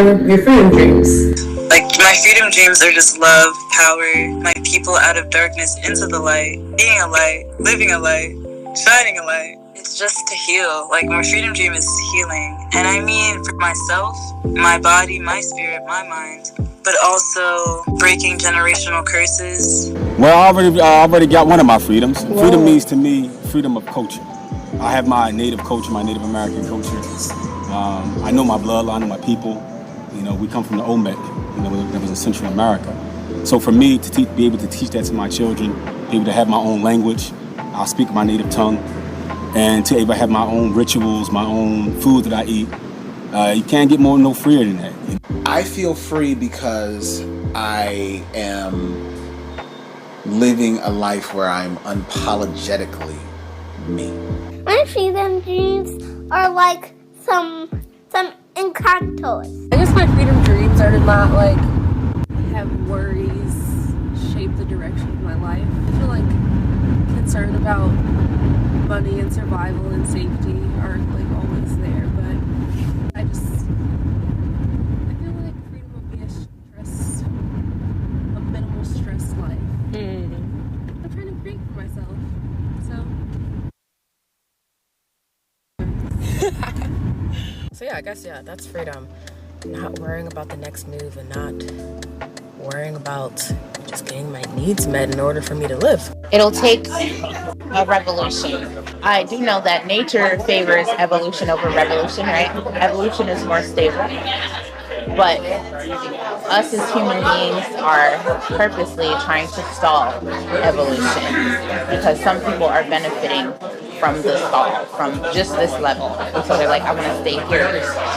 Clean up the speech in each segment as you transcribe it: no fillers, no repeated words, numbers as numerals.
your freedom dreams? Like, my freedom dreams are just love, power, my people out of darkness into the light, being a light, living a light, shining a light. It's just to heal. Like, my freedom dream is healing. And I mean for myself, my body, my spirit, my mind, but also breaking generational curses. Well, I already got one of my freedoms. Whoa. Freedom means to me freedom of culture. I have my native culture, my Native American culture. I know my bloodline, I know my people. You know, we come from the Olmec, you know, that was in Central America. So for me to be able to teach that to my children, be able to have my own language, I'll speak my native tongue, and to be able to have my own rituals, my own food that I eat, you can't get no freer than that. I feel free because I am living a life where I'm unapologetically me. My freedom dreams are like some encantos. I guess my freedom dreams are to not like have worries shape the direction of my life. I feel like concern about money and survival and safety are like always there, but I feel like freedom would be a minimal stress life. I'm trying to create for myself, So yeah, I guess, that's freedom. Not worrying about the next move and not worrying about just getting my needs met in order for me to live. It'll take a revolution. I do know that nature favors evolution over revolution, right? Evolution is more stable. But us as human beings are purposely trying to stall evolution because some people are benefiting from the stall, from just this level. And so they're like, I want to stay here.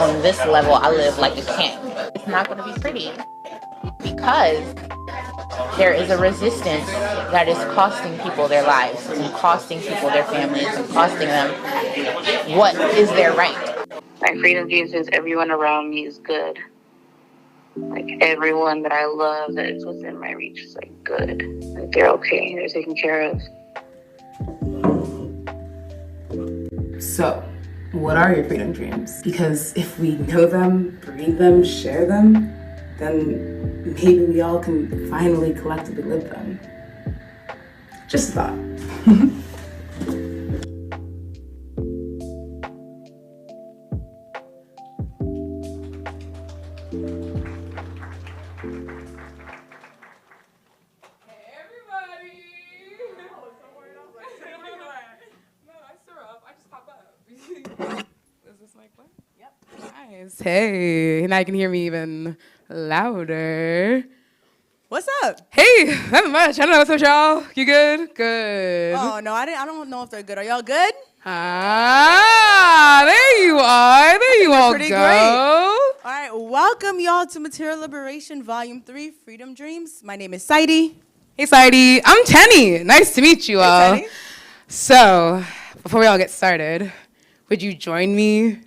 On this level, I live like a king. It's not going to be pretty because there is a resistance that is costing people their lives and costing people their families and costing them what is their right. My freedom dreams means everyone around me is good. Like, everyone that I love that is within my reach is like good. Like, they're okay, they're taken care of. So, what are your freedom dreams? Because if we know them, breathe them, share them, then maybe we all can finally collectively live them. Just a thought. Hey, now you can hear me even louder. What's up? Hey, nothing much. I don't know what's up, y'all. You good? Good. Oh no, I don't know if they're good. Are y'all good? Ah, there you are. There you all pretty go. Great. All right, welcome y'all to Material Liberation Volume 3, Freedom Dreams. My name is Saidi. Hey, Saidi. I'm Tenny. Nice to meet you all. Tenny. So, before we all get started, would you join me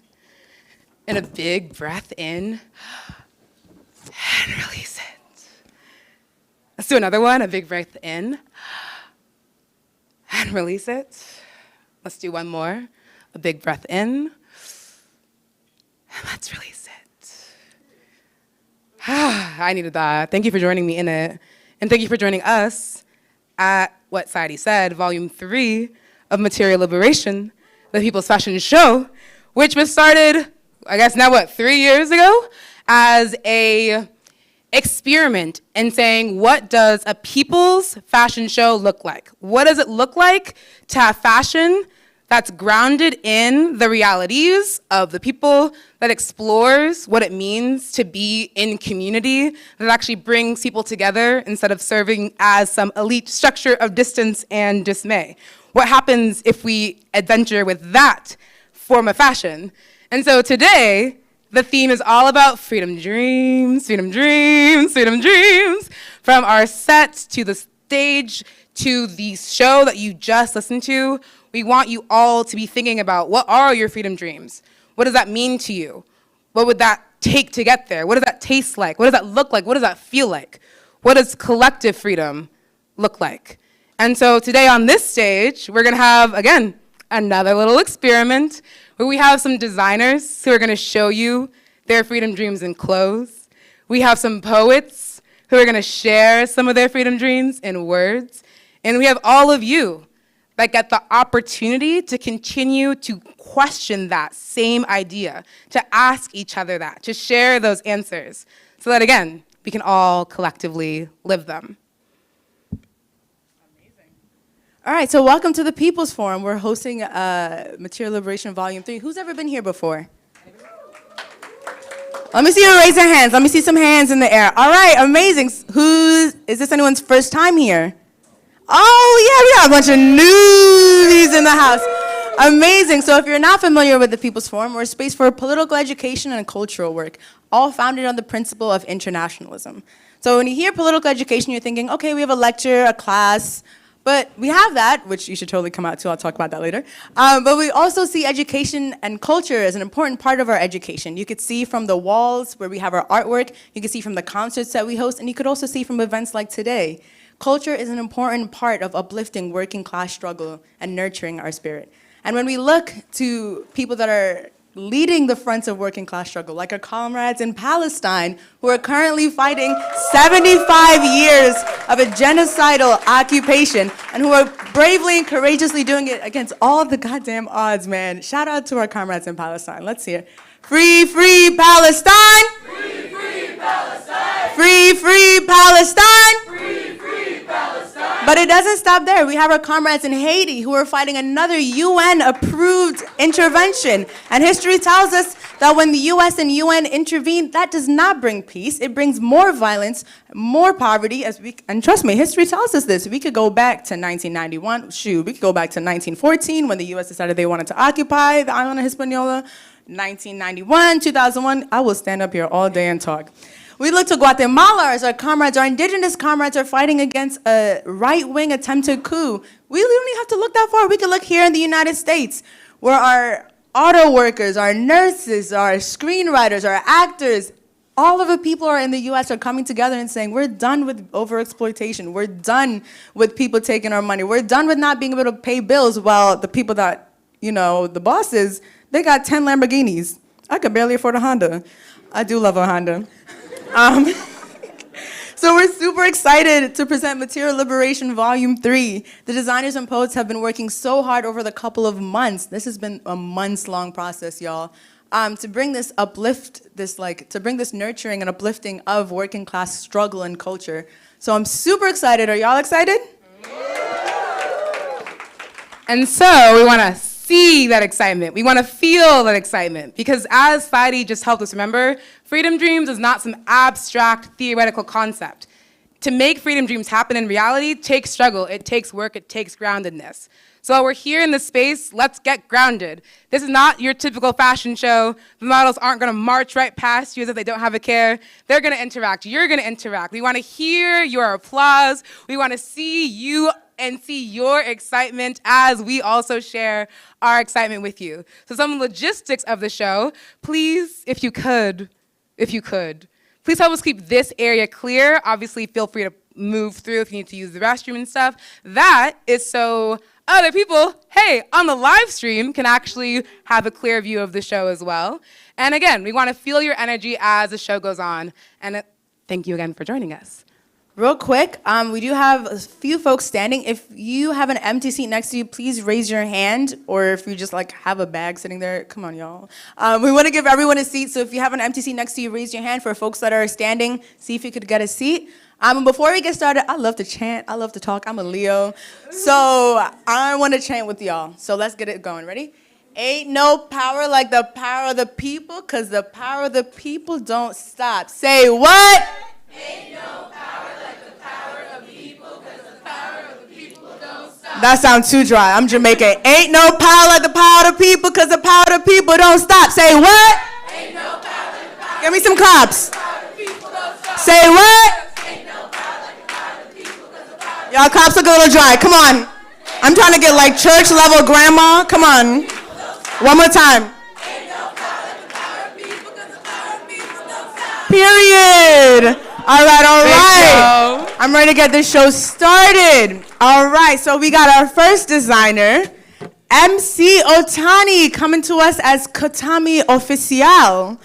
in a big breath in and release it? Let's do another one, a big breath in and release it. Let's do one more, a big breath in and let's release it. I needed that. Thank you for joining me in it. And thank you for joining us at What Saidi Said, Volume 3 of Material Liberation, the People's Fashion Show, which was started, I guess now 3 years ago, as a experiment in saying, what does a people's fashion show look like? What does it look like to have fashion that's grounded in the realities of the people, that explores what it means to be in community, that actually brings people together instead of serving as some elite structure of distance and dismay? What happens if we adventure with that form of fashion? And so today, the theme is all about freedom dreams, freedom dreams, freedom dreams. From our set to the stage to the show that you just listened to, we want you all to be thinking about, what are your freedom dreams? What does that mean to you? What would that take to get there? What does that taste like? What does that look like? What does that feel like? What does collective freedom look like? And so today on this stage, we're gonna have, again, another little experiment where we have some designers who are gonna show you their freedom dreams in clothes. We have some poets who are going to share some of their freedom dreams in words. And we have all of you that get the opportunity to continue to question that same idea, to ask each other that, to share those answers, so that, again, we can all collectively live them. All right, so welcome to the People's Forum. We're hosting Material Liberation Volume 3. Who's ever been here before? Let me see you raise your hands. Let me see some hands in the air. All right, amazing. Is this anyone's first time here? Oh, yeah, we got a bunch of newbies in the house. Amazing. So if you're not familiar with the People's Forum, we're a space for political education and cultural work, all founded on the principle of internationalism. So when you hear political education, you're thinking, okay, we have a lecture, a class, but we have that, which you should totally come out to. I'll talk about that later. But we also see education and culture as an important part of our education. You could see from the walls where we have our artwork, you could see from the concerts that we host, and you could also see from events like today. Culture is an important part of uplifting working class struggle and nurturing our spirit. And when we look to people that are leading the fronts of working class struggle, like our comrades in Palestine, who are currently fighting 75 years of a genocidal occupation, and who are bravely and courageously doing it against all the goddamn odds, man. Shout out to our comrades in Palestine. Let's hear. Free, free Palestine! Free, free Palestine! Free, free Palestine! Free, free Palestine! But it doesn't stop there. We have our comrades in Haiti who are fighting another UN-approved intervention. And history tells us that when the US and UN intervene, that does not bring peace. It brings more violence, more poverty. And trust me, history tells us this. We could go back to 1991. We could go back to 1914 when the US decided they wanted to occupy the island of Hispaniola. 1991, 2001, I will stand up here all day and talk. We look to Guatemala as our comrades, our indigenous comrades are fighting against a right-wing attempted coup. We don't even have to look that far. We can look here in the United States, where our auto workers, our nurses, our screenwriters, our actors, all of the people who are in the US are coming together and saying, we're done with overexploitation. We're done with people taking our money. We're done with not being able to pay bills while the people that, the bosses, they got 10 Lamborghinis. I could barely afford a Honda. I do love a Honda. So we're super excited to present Material Liberation Volume 3. The designers and poets have been working so hard over the couple of months. This has been a months-long process, y'all, to bring this to bring this nurturing and uplifting of working class struggle and culture. So I'm super excited. Are y'all excited? And so we want to see that excitement. We want to feel that excitement, because as Saidi just helped us remember, freedom dreams is not some abstract theoretical concept. To make freedom dreams happen in reality takes struggle, it takes work, it takes groundedness. So while we're here in this space, let's get grounded. This is not your typical fashion show. The models aren't going to march right past you as if they don't have a care. They're going to interact. You're going to interact. We want to hear your applause. We want to see you and see your excitement as we also share our excitement with you. So some logistics of the show, please, if you could, please help us keep this area clear. Obviously, feel free to move through if you need to use the restroom and stuff. That is so other people, on the live stream can actually have a clear view of the show as well. And again, we want to feel your energy as the show goes on. And thank you again for joining us. Real quick, we do have a few folks standing. If you have an empty seat next to you, please raise your hand. Or if you just have a bag sitting there, come on, y'all. We want to give everyone a seat. So if you have an empty seat next to you, raise your hand. For folks that are standing, see if you could get a seat. Before we get started, I love to chant. I love to talk. I'm a Leo. So I want to chant with y'all. So let's get it going. Ready? Ain't no power like the power of the people, because the power of the people don't stop. Say what? Ain't no power like the power of the people, because the power of the people don't stop. That sounds too dry. I'm Jamaican. Ain't no power like the power of the people, because the power of the people don't stop. Say what? Ain't no power like the power. Give me some claps. Say what? Ain't no power like the power of the people, because the power. Y'all claps look a little dry. Come on. I'm trying to get church level grandma. Come on. One more time. Ain't no power like the power of people, because the power of people don't stop. Period. All right. I'm ready to get this show started. All right, so we got our first designer, MC Otani, coming to us as KOTAMI Oficial.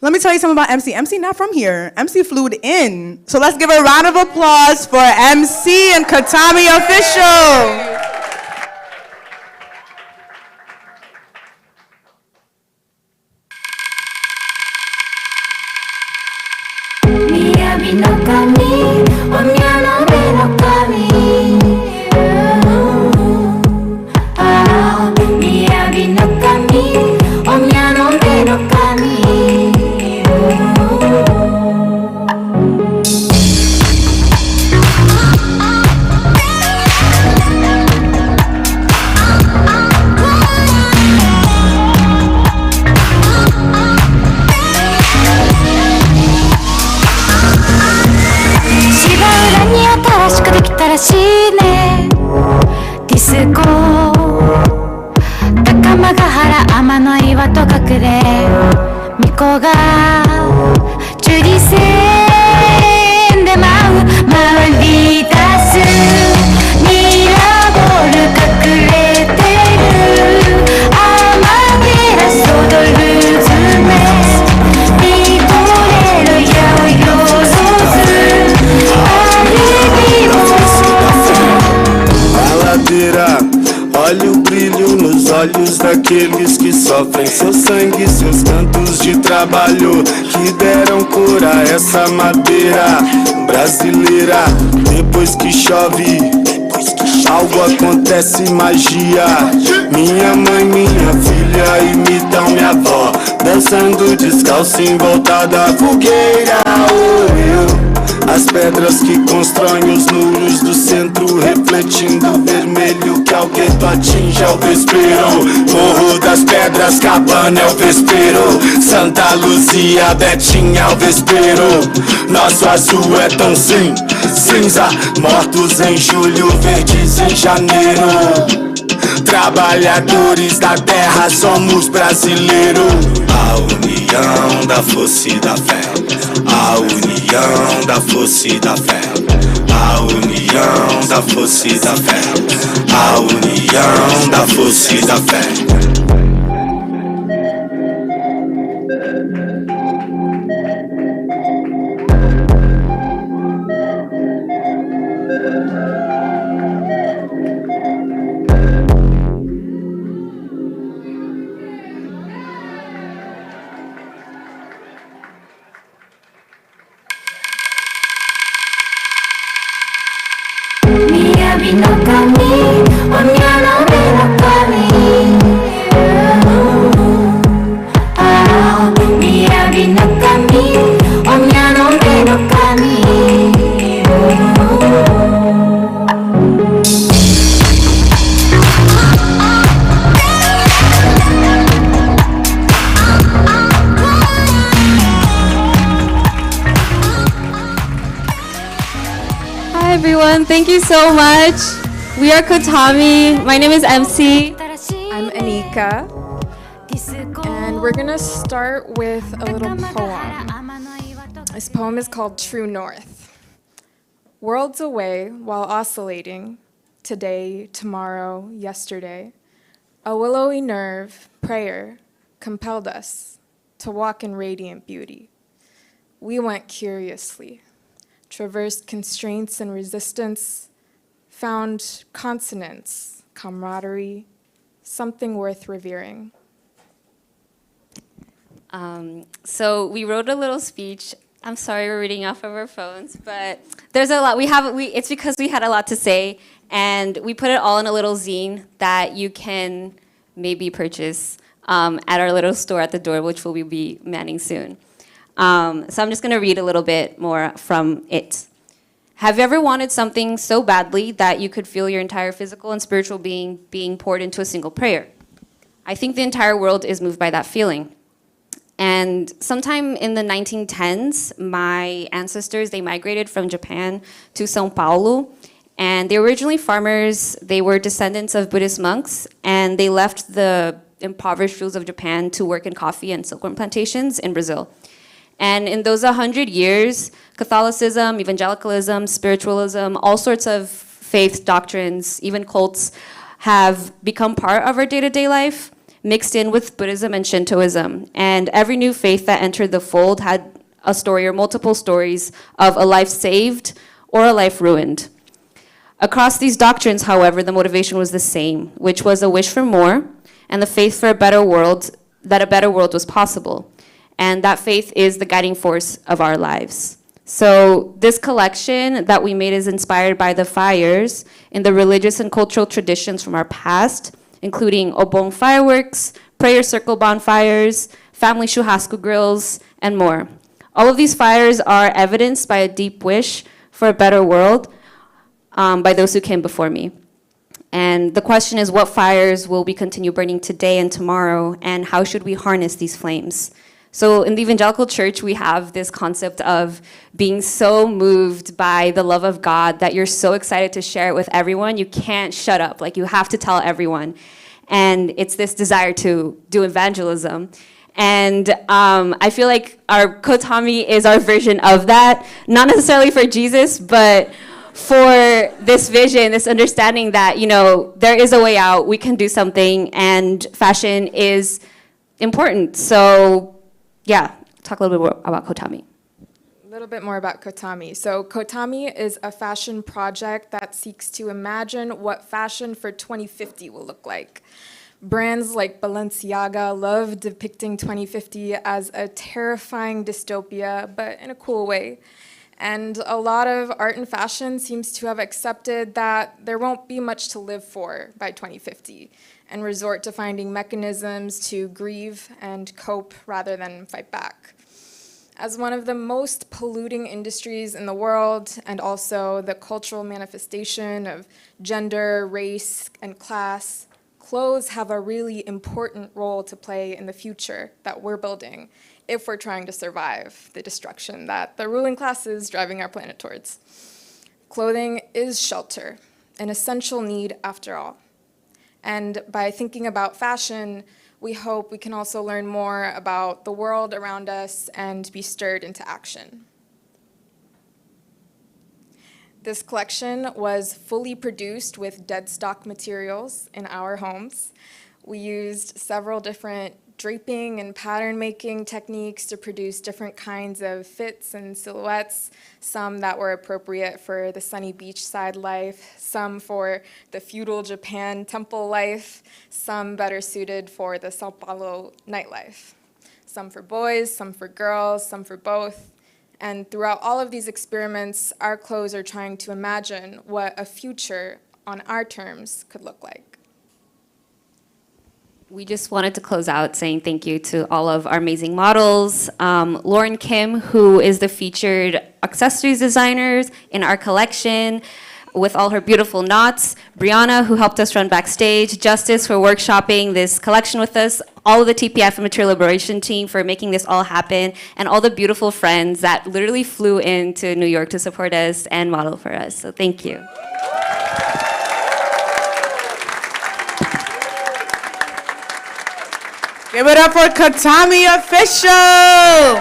Let me tell you something about MC. MC not from here. MC flew in. So let's give a round of applause for MC and KOTAMI official. Olha o brilho nos olhos daqueles que sofrem. Seu sangue, seus cantos de trabalho que deram cor a essa madeira brasileira. Depois que chove, algo acontece, magia. Minha mãe, minha filha imitam minha avó, dançando descalço em volta da fogueira. As pedras que constroem os muros do centro, refletindo o vermelho que ao gueto atinge ao vespeiro. Morro das Pedras, Cabana é o vespeiro. Santa Luzia, Betinha é o vespeiro. Nosso azul é tão cinza, mortos em julho, verdes em janeiro. Trabalhadores da terra, somos brasileiros. A união da força e da fé. A união da força e da fé. A união da força e da fé. A união da força e da fé. Thank you so much. We are KOTAMI. My name is MC. I'm Anika. And we're gonna start with a little poem. This poem is called True North. Worlds away while oscillating, today, tomorrow, yesterday, a willowy nerve, prayer, compelled us to walk in radiant beauty. We went curiously, traversed constraints and resistance, found consonance, camaraderie, something worth revering. So we wrote a little speech. I'm sorry we're reading off of our phones, but there's a lot. It's because we had a lot to say, and we put it all in a little zine that you can maybe purchase at our little store at the door, which we'll be manning soon. So I'm just going to read a little bit more from it. Have you ever wanted something so badly that you could feel your entire physical and spiritual being poured into a single prayer? I think the entire world is moved by that feeling. And sometime in the 1910s, my ancestors, they migrated from Japan to São Paulo. And they were originally farmers. They were descendants of Buddhist monks. And they left the impoverished fields of Japan to work in coffee and silkworm plantations in Brazil. And in those 100 years, Catholicism, evangelicalism, spiritualism, all sorts of faith doctrines, even cults, have become part of our day-to-day life. mixed in with Buddhism and Shintoism. And every new faith that entered the fold had a story or multiple stories of a life saved or a life ruined. Across these doctrines, however, the motivation was the same, which was a wish for more and the faith for a better world, that a better world was possible. And that faith is the guiding force of our lives. So this collection that we made is inspired by the fires in the religious and cultural traditions from our past, including obong fireworks, prayer circle bonfires, family churrasco grills, and more. All of these fires are evidenced by a deep wish for a better world by those who came before me. And the question is, what fires will we continue burning today and tomorrow, and how should we harness these flames? So in the evangelical church, we have this concept of being so moved by the love of God that you're so excited to share it with everyone, you can't shut up. Like, you have to tell everyone. And it's this desire to do evangelism. And I feel like our KOTAMI is our version of that, not necessarily for Jesus, but for this vision, this understanding that, you know, there is a way out, we can do something, and fashion is important. So yeah, talk a little bit more about KOTAMI. A little bit more about KOTAMI. So KOTAMI is a fashion project that seeks to imagine what fashion for 2050 will look like. Brands like Balenciaga love depicting 2050 as a terrifying dystopia, but in a cool way. And a lot of art and fashion seems to have accepted that there won't be much to live for by 2050, and resort to finding mechanisms to grieve and cope rather than fight back. As one of the most polluting industries in the world, and also the cultural manifestation of gender, race, and class, clothes have a really important role to play in the future that we're building if we're trying to survive the destruction that the ruling class is driving our planet towards. Clothing is shelter, an essential need after all. And by thinking about fashion, we hope we can also learn more about the world around us and be stirred into action. This collection was fully produced with dead stock materials in our homes. We used several different draping and pattern making techniques to produce different kinds of fits and silhouettes, some that were appropriate for the sunny beachside life, some for the feudal Japan temple life, some better suited for the Sao Paulo nightlife. Some for boys, some for girls, some for both. And throughout all of these experiments, our clothes are trying to imagine what a future on our terms could look like. We just wanted to close out saying thank you to all of our amazing models. Lauren Kim, who is the featured accessories designers in our collection with all her beautiful knots. Brianna, who helped us run backstage. Justice for workshopping this collection with us. All of the TPF and Material Liberation team for making this all happen. And all the beautiful friends that literally flew into New York to support us and model for us. So thank you. Give it up for KOTAMI Official!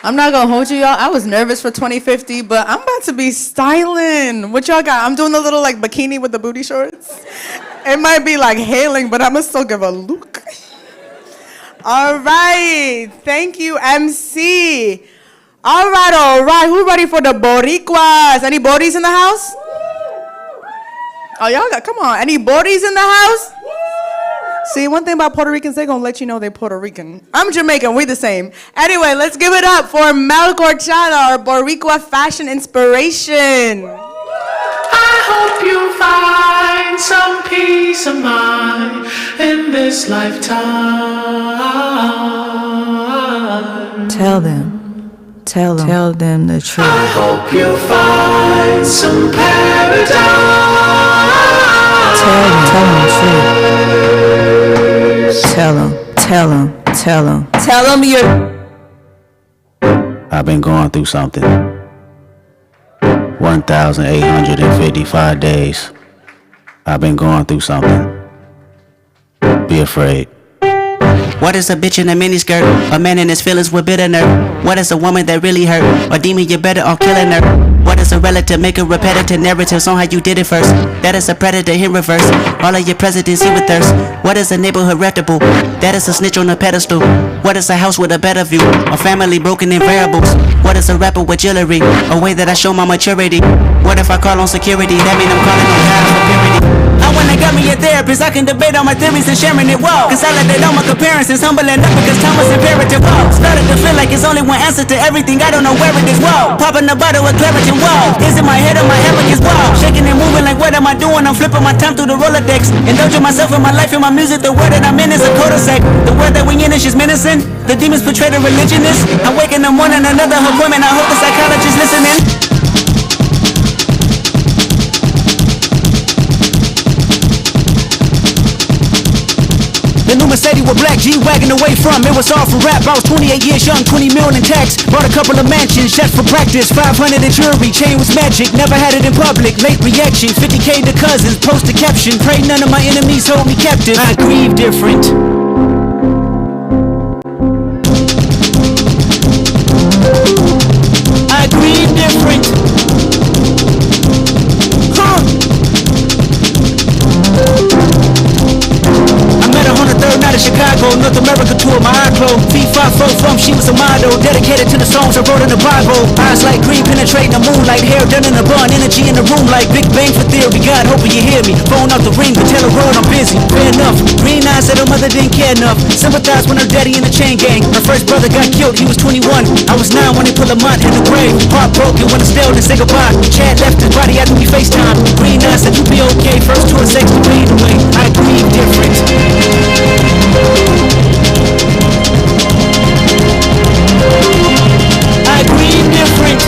I'm not gonna hold you, y'all. I was nervous for 2050, but I'm about to be styling. What y'all got? I'm doing a little like bikini with the booty shorts. It might be like hailing, but I'm gonna still give a look. All right, thank you, MC. All right. Who ready for the Boricuas? Any Boris in the house? Oh, y'all got, come on. Any Boris in the house? See, one thing about Puerto Ricans, they gonna let you know they Puerto Rican. I'm Jamaican, we the same. Anyway, let's give it up for Mel Corchado, our Boricua fashion inspiration. I hope you find some peace of mind in this lifetime. Tell them the truth. I hope you find some paradise. Tell them. Tell them you're... I've been going through something. 1,855 days. I've been going through something. Be afraid. What is a bitch in a miniskirt? A man in his feelings with bitter nerve? What is a woman that really hurt? Or demon, you're better off killing her? What is a relative? Make a repetitive narratives on how you did it first. That is a predator in reverse. All of your presidents he with thirst. What is a neighborhood reputable? That is a snitch on a pedestal. What is a house with a better view? A family broken in variables. What is a rapper with jewelry? A way that I show my maturity. What if I call on security? That mean I'm calling on God for purity. I wanna got me a therapist. I can debate all my theories and sharing it. Whoa, consolidate all my comparisons. Humbling up because time was imperative. Whoa, started to feel like it's only one answer to everything. I don't know where it is. Whoa, popping the bottle with clarity. Whoa, is it my head or my arrogance? Whoa, shaking and moving like what am I doing? I'm flipping my time through the Rolodex. Indulging myself in my life and my music. The word that I'm in is a cul-de-sac. The word that we in is just menacing. The demons portray the religionist. I wake in the morning, another appointment. I hope the psychologist listening. The new Mercedes with black G-Wagon away from. It was all for rap. I was 28 years young, 20 million in tax. Bought a couple of mansions just for practice. 500 in jewelry, chain was magic. Never had it in public. Late reaction, 50K to cousins. Post a caption. Pray none of my enemies hold me captive. I grieve different. I grieve different. Chicago, North America tour, my eye closed. V5 from, she was a model. Dedicated to the songs I wrote in the Bible. Eyes like green penetrating the moonlight. Hair done in a bun, energy in the room like Big Bang for theory. God, hoping you hear me. Phone out the ring, but tell the world I'm busy. Fair enough. Green eyes said her mother didn't care enough. Sympathize when her daddy in the chain gang. Her first brother got killed, he was 21. I was 9 when they put Lamont in the grave. Heartbroken when I still didn't say goodbye. Chad left his body after we FaceTime. Green eyes said you be okay. First tour sex to fade away. I grieve different. I grieve different.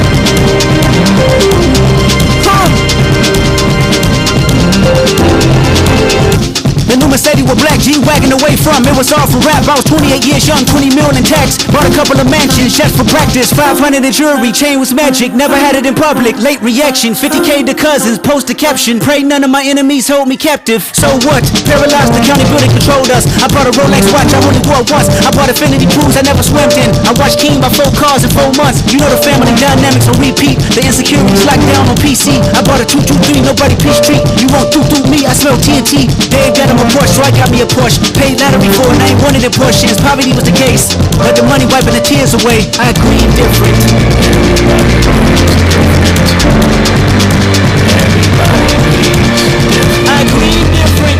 The new Mercedes with black G-Wagon away from. It was all for rap. I was 28 years young, 20 million in tax. Bought a couple of mansions just for practice. 500 in jewelry, chain was magic. Never had it in public. Late reaction, 50K to cousins. Post a caption. Pray none of my enemies hold me captive. So what? Paralyzed, the county building controlled us. I bought a Rolex watch, I only wore once. I bought Infinity pools I never swam in. I watched King buy 4 cars in 4 months. You know the family dynamics on repeat. The insecurities locked down on PC. I bought a 223, nobody peace treat. You won't do me, I smell TNT. Dave got him a Porsche, so I got me a Porsche. Paid lottery for it, I ain't wanted in portions. Poverty was the case, but the money wiping the tears away. I grieve different. I grieve different.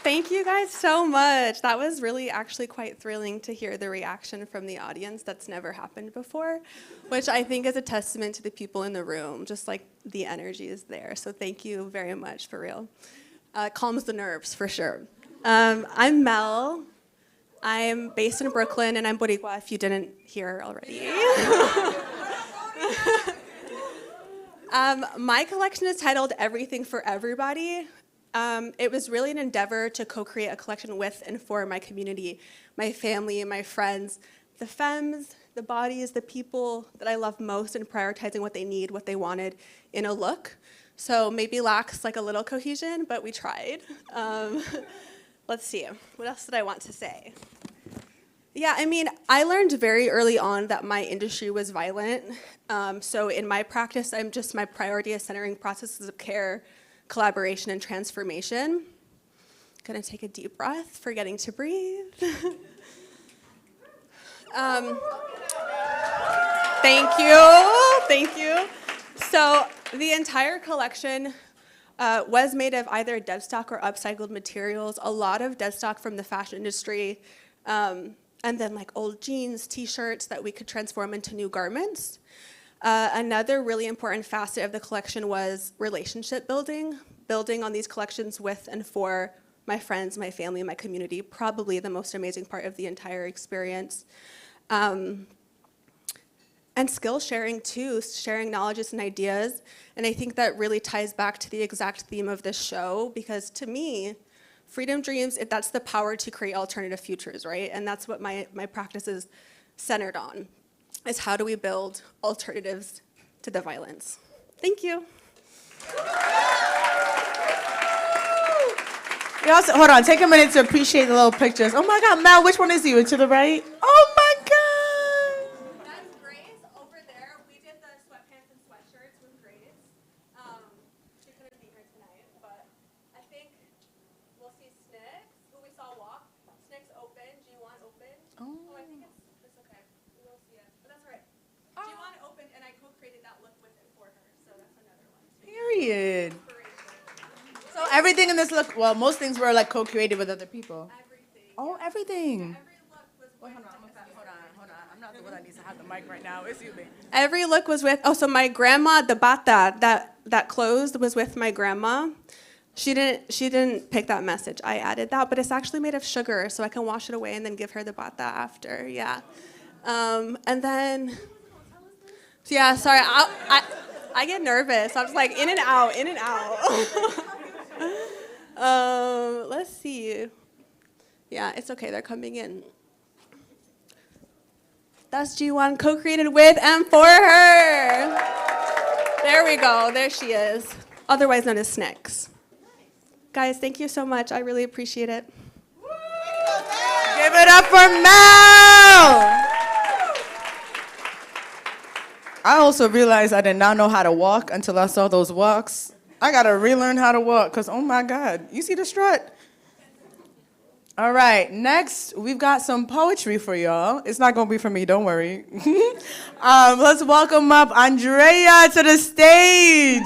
Thank you guys so much. That was really actually quite thrilling to hear the reaction from the audience. That's never happened before, which I think is a testament to the people in the room, just like the energy is there. So thank you very much, for real. Calms the nerves, for sure. I'm Mel. I'm based in Brooklyn, and I'm Boricua, if you didn't hear already. My collection is titled Everything for Everybody. It was really an endeavor to co-create a collection with and for my community, my family, my friends, the femmes, the bodies, the people that I love most, and prioritizing what they need, what they wanted in a look. So maybe lacks like a little cohesion, but we tried. Let's see, what else did I want to say? Yeah, I mean, I learned very early on that my industry was violent. So in my practice, my priority is centering processes of care, collaboration, and transformation. Gonna take a deep breath, forgetting to breathe. Thank you. So the entire collection was made of either dead stock or upcycled materials, a lot of dead stock from the fashion industry, and then like old jeans, t-shirts that we could transform into new garments. Another really important facet of the collection was relationship building on these collections with and for my friends, my family, my community, probably the most amazing part of the entire experience. And skill sharing too, sharing knowledges and ideas. And I think that really ties back to the exact theme of this show, because to me, Freedom Dreams, that's the power to create alternative futures, right? And that's what my practice is centered on, is how do we build alternatives to the violence? Thank you. We also, hold on, take a minute to appreciate the little pictures. Oh my God, Mel, which one is you? To the right? Oh my God. That's Grace over there. We did the sweatpants and sweatshirts with Grace. She couldn't be here tonight, but I think we'll see Snicks, who we saw walk. Snicks open, G1 open. Oh, I think it's okay. We will see it, but that's all right. G1 opened, and I co-created that look with and for her, so that's another one. Period. So everything in this look, well, most things were like co-created with other people. Everything. Oh, everything. Yeah, every look was with hold on. I'm not the one that needs to have the mic right now. It's you, babe. Every look was with, so my grandma, the bata that closed was with my grandma. She didn't pick that message. I added that, but it's actually made of sugar, so I can wash it away and then give her the bata after, yeah. And then, yeah, sorry, I get nervous. I'm just like in and out. Let's see. Yeah, it's okay. They're coming in. That's G1 co-created with and for her. There we go. There she is. Otherwise known as Snicks. Guys, thank you so much. I really appreciate it. Give it up for Mel. I also realized I did not know how to walk until I saw those walks. I gotta relearn how to walk, because oh my God, you see the strut? All right, next we've got some poetry for y'all. It's not gonna be for me, don't worry. Let's welcome up Andrea to the stage.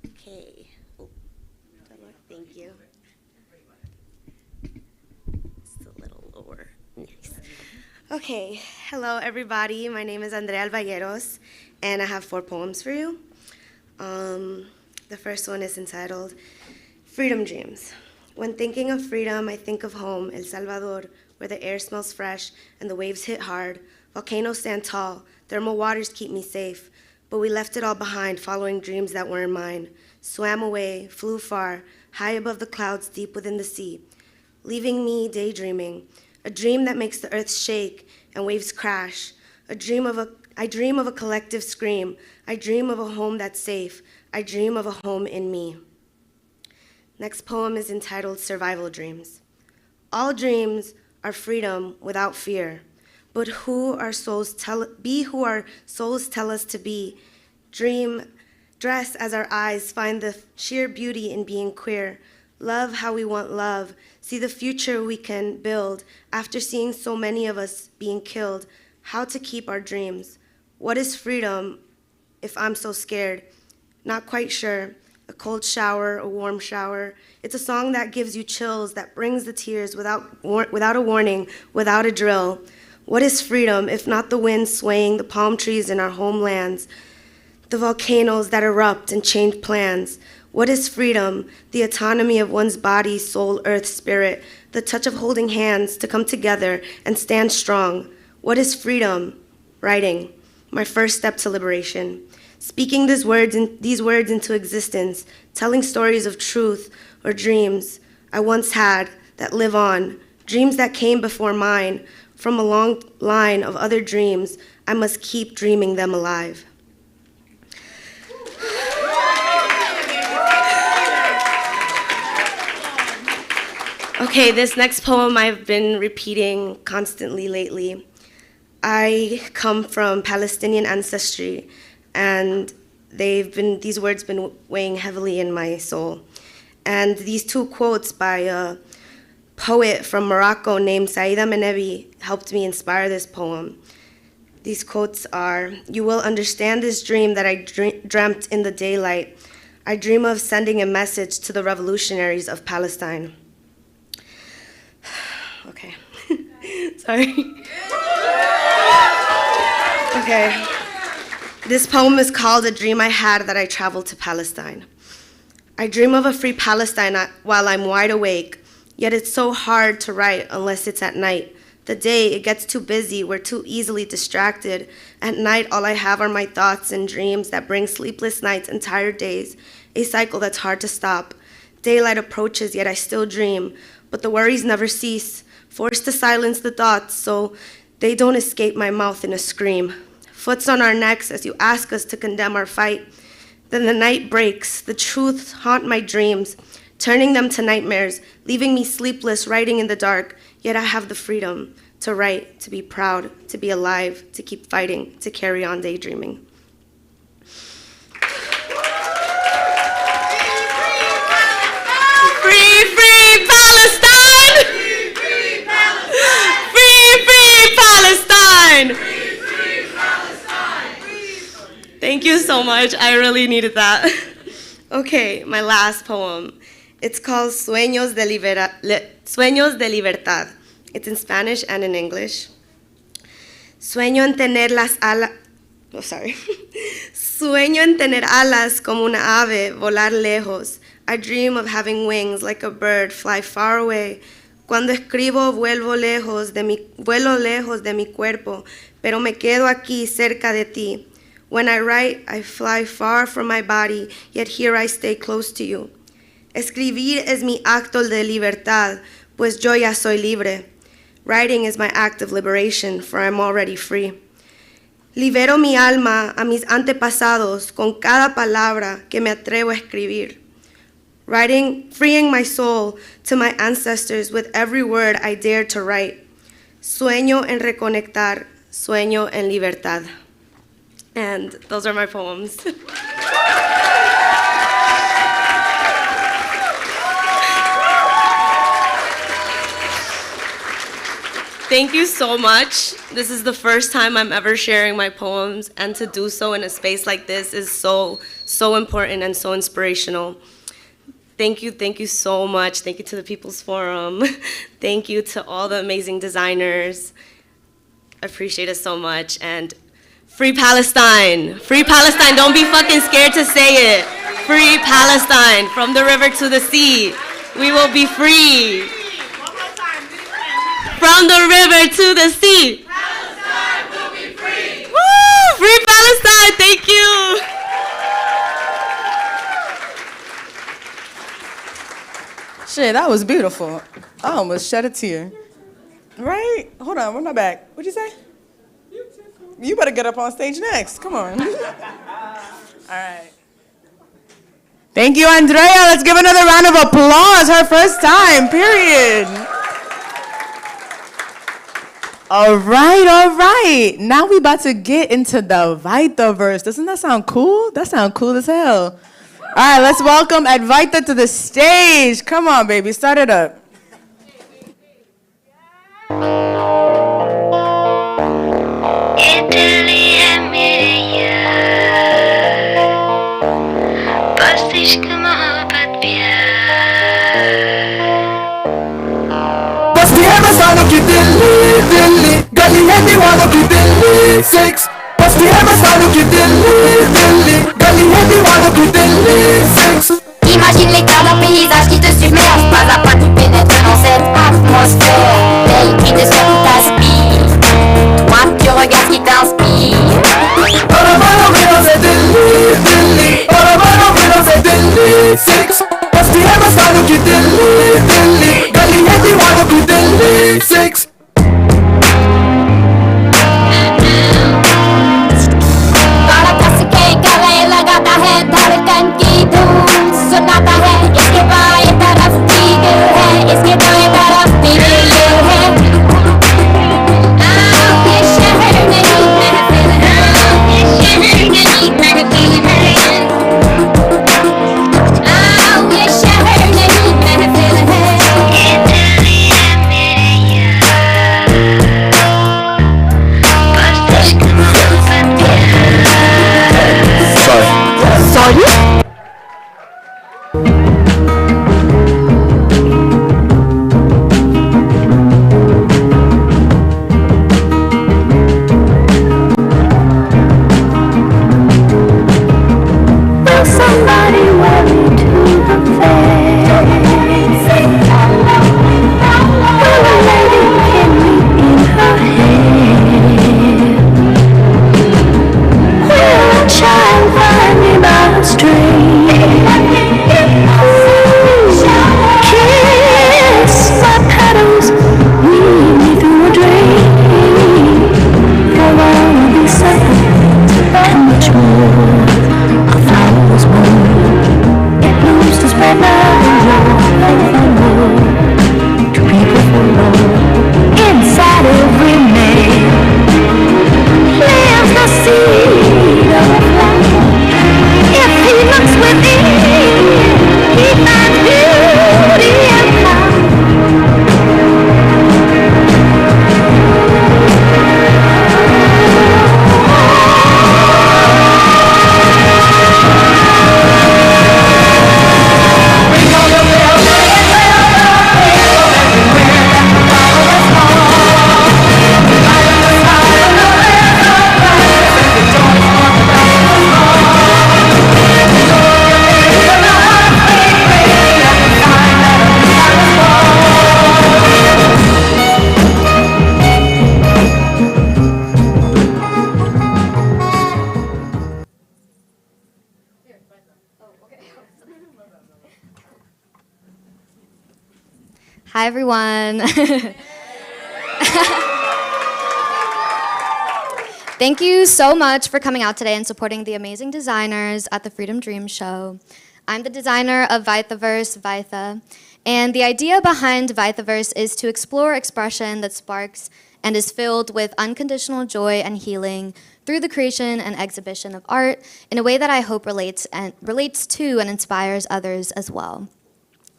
Okay, thank you. Just a little lower, nice. Okay, hello everybody. My name is Andrea Albayeros, and I have 4 poems for you. The first one is entitled Freedom Dreams. When thinking of freedom, I think of home, El Salvador, where the air smells fresh and the waves hit hard. Volcanoes stand tall, thermal waters keep me safe, but we left it all behind, following dreams that weren't mine. Swam away, flew far, high above the clouds, deep within the sea, leaving me daydreaming. A dream that makes the earth shake and waves crash. I dream of a collective scream. I dream of a home that's safe. I dream of a home in me. Next poem is entitled Survival Dreams. All dreams are freedom without fear, but who our souls tell us to be. Dream, dress as our eyes find the sheer beauty in being queer. Love how we want love. See the future we can build after seeing so many of us being killed. How to keep our dreams. What is freedom if I'm so scared? Not quite sure. A cold shower, a warm shower. It's a song that gives you chills, that brings the tears without a warning, without a drill. What is freedom if not the wind swaying the palm trees in our homelands, the volcanoes that erupt and change plans? What is freedom? The autonomy of one's body, soul, earth, spirit, the touch of holding hands to come together and stand strong. What is freedom? Writing, my first step to liberation. Speaking these words into existence, telling stories of truth or dreams I once had that live on, dreams that came before mine. From a long line of other dreams, I must keep dreaming them alive. Okay, this next poem I've been repeating constantly lately. I come from Palestinian ancestry, and these words been weighing heavily in my soul. And these 2 quotes by a poet from Morocco named Saida Menebi helped me inspire this poem. These quotes are, "You will understand this dream that I dreamt in the daylight. I dream of sending a message to the revolutionaries of Palestine." Okay. Sorry. Okay. This poem is called "A Dream I Had That I Traveled to Palestine." I dream of a free Palestine while I'm wide awake, yet it's so hard to write unless it's at night. The day, it gets too busy, we're too easily distracted. At night, all I have are my thoughts and dreams that bring sleepless nights and tired days, a cycle that's hard to stop. Daylight approaches, yet I still dream, but the worries never cease, forced to silence the thoughts so they don't escape my mouth in a scream. Foot's on our necks as you ask us to condemn our fight. Then the night breaks, the truths haunt my dreams, turning them to nightmares, leaving me sleepless, writing in the dark. Yet I have the freedom to write, to be proud, to be alive, to keep fighting, to carry on daydreaming. Free, free Palestine! Free, free Palestine! Free, free Palestine! Free, free Palestine! Thank you so much. I really needed that. Okay, my last poem. It's called Sueños de Libertad. It's in Spanish and in English. Sueño en tener las alas. Oh, sorry. Sueño en tener alas como una ave, volar lejos. I dream of having wings like a bird, fly far away. Cuando escribo, vuelo lejos de mi cuerpo, pero me quedo aquí cerca de ti. When I write, I fly far from my body, yet here I stay close to you. Escribir es mi acto de libertad, pues yo ya soy libre. Writing is my act of liberation, for I'm already free. Libero mi alma a mis antepasados con cada palabra que me atrevo a escribir. Writing, freeing my soul to my ancestors with every word I dare to write. Sueño en reconectar, sueño en libertad. And those are my poems. Thank you so much. This is the first time I'm ever sharing my poems, and to do so in a space like this is so important and so inspirational. Thank you so much. Thank you to the People's Forum. Thank you to all the amazing designers. I appreciate it so much. And free Palestine. Free Palestine. Don't be fucking scared to say it. Free Palestine. From the river to the sea. We will be free. From the river to the sea. Palestine will be free! Woo! Free Palestine! Thank you! Shit, that was beautiful. I almost shed a tear. Right? Hold on, we're not back. What'd you say? You better get up on stage next. Come on. All right. Thank you, Andrea. Let's give another round of applause. Her first time, period. All right. Now we about to get into the VaithaVerse. Doesn't that sound cool? That sounds cool as hell. All right, let's welcome Vaitha to the stage. Come on, baby, start it up. Italy é minha, постичь кому Basti Emma Sano ki Delhi Gali Hendi Wano ki Delhi 6 Basti Emma Sano ki Delhi Gali Hendi Wano ki Delhi 6. Imagine l'écart d'un paysage qui te submerge. Pas à pas tu pénètres dans cette atmosphère. Belle qui te sert ou t'aspire. Toi tu regardes ce qui t'inspire. Oramano Vino se Delhi Oramano Vino se Delhi Hi, everyone. Thank you so much for coming out today and supporting the amazing designers at the Freedom Dream Show. I'm the designer of VaithaVerse, Vitha, and the idea behind VaithaVerse is to explore expression that sparks and is filled with unconditional joy and healing through the creation and exhibition of art in a way that I hope relates to and inspires others as well.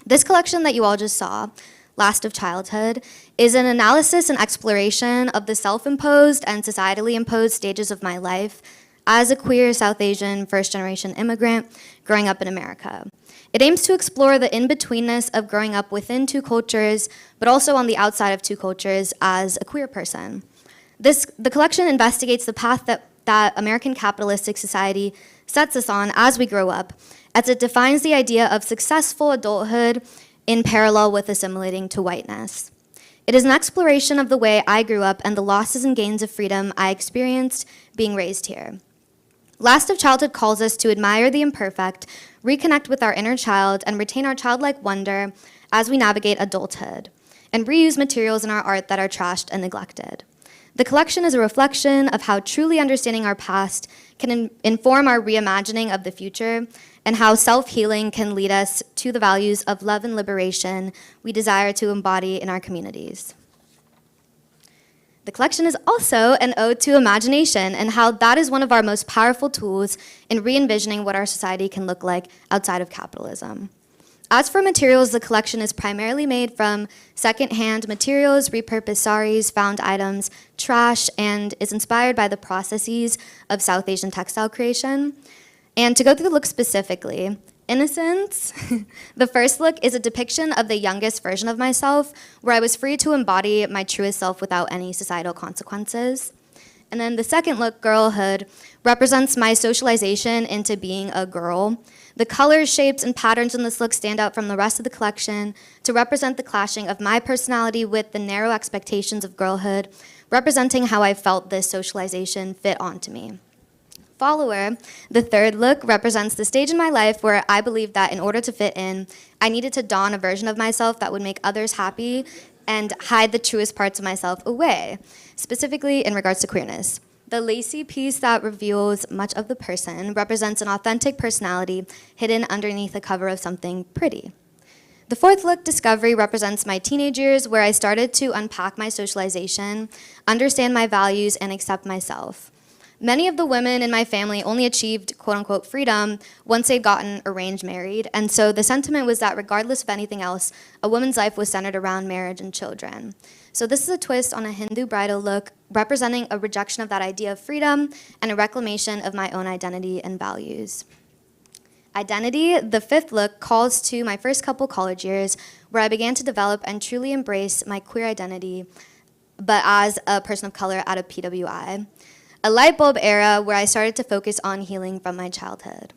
This collection that you all just saw, Last of Childhood, is an analysis and exploration of the self-imposed and societally imposed stages of my life as a queer South Asian first-generation immigrant growing up in America. It aims to explore the in-betweenness of growing up within two cultures, but also on the outside of two cultures as a queer person. The collection investigates the path that American capitalistic society sets us on as we grow up, as it defines the idea of successful adulthood in parallel with assimilating to whiteness. It is an exploration of the way I grew up and the losses and gains of freedom I experienced being raised here. Last of Childhood calls us to admire the imperfect, reconnect with our inner child, and retain our childlike wonder as we navigate adulthood, and reuse materials in our art that are trashed and neglected. The collection is a reflection of how truly understanding our past can inform our reimagining of the future, and how self-healing can lead us to the values of love and liberation we desire to embody in our communities. The collection is also an ode to imagination and how that is one of our most powerful tools in re-envisioning what our society can look like outside of capitalism. As for materials, the collection is primarily made from second-hand materials, repurposed saris, found items, trash, and is inspired by the processes of South Asian textile creation. And to go through the look specifically, Innocence. The first look is a depiction of the youngest version of myself, where I was free to embody my truest self without any societal consequences. And then the second look, Girlhood, represents my socialization into being a girl. The colors, shapes, and patterns in this look stand out from the rest of the collection to represent the clashing of my personality with the narrow expectations of girlhood, representing how I felt this socialization fit onto me. Follower, the third look, represents the stage in my life where I believed that in order to fit in, I needed to don a version of myself that would make others happy and hide the truest parts of myself away, specifically in regards to queerness. The lacy piece that reveals much of the person represents an authentic personality hidden underneath the cover of something pretty. The fourth look, Discovery, represents my teenage years where I started to unpack my socialization, understand my values, and accept myself. Many of the women in my family only achieved quote-unquote freedom once they'd gotten arranged married, and so the sentiment was that regardless of anything else, a woman's life was centered around marriage and children. So this is a twist on a Hindu bridal look, representing a rejection of that idea of freedom and a reclamation of my own identity and values. Identity, the fifth look, calls to my first couple college years, where I began to develop and truly embrace my queer identity, but as a person of color out of PWI. A light bulb era where I started to focus on healing from my childhood.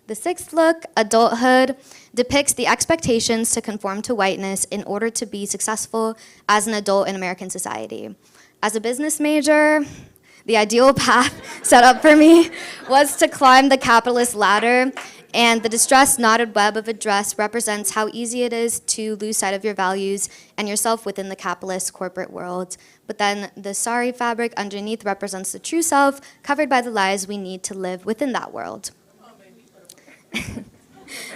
The sixth look, Adulthood, depicts the expectations to conform to whiteness in order to be successful as an adult in American society. As a business major, the ideal path set up for me was to climb the capitalist ladder, and the distressed knotted web of a dress represents how easy it is to lose sight of your values and yourself within the capitalist corporate world. But then the sari fabric underneath represents the true self, covered by the lies we need to live within that world.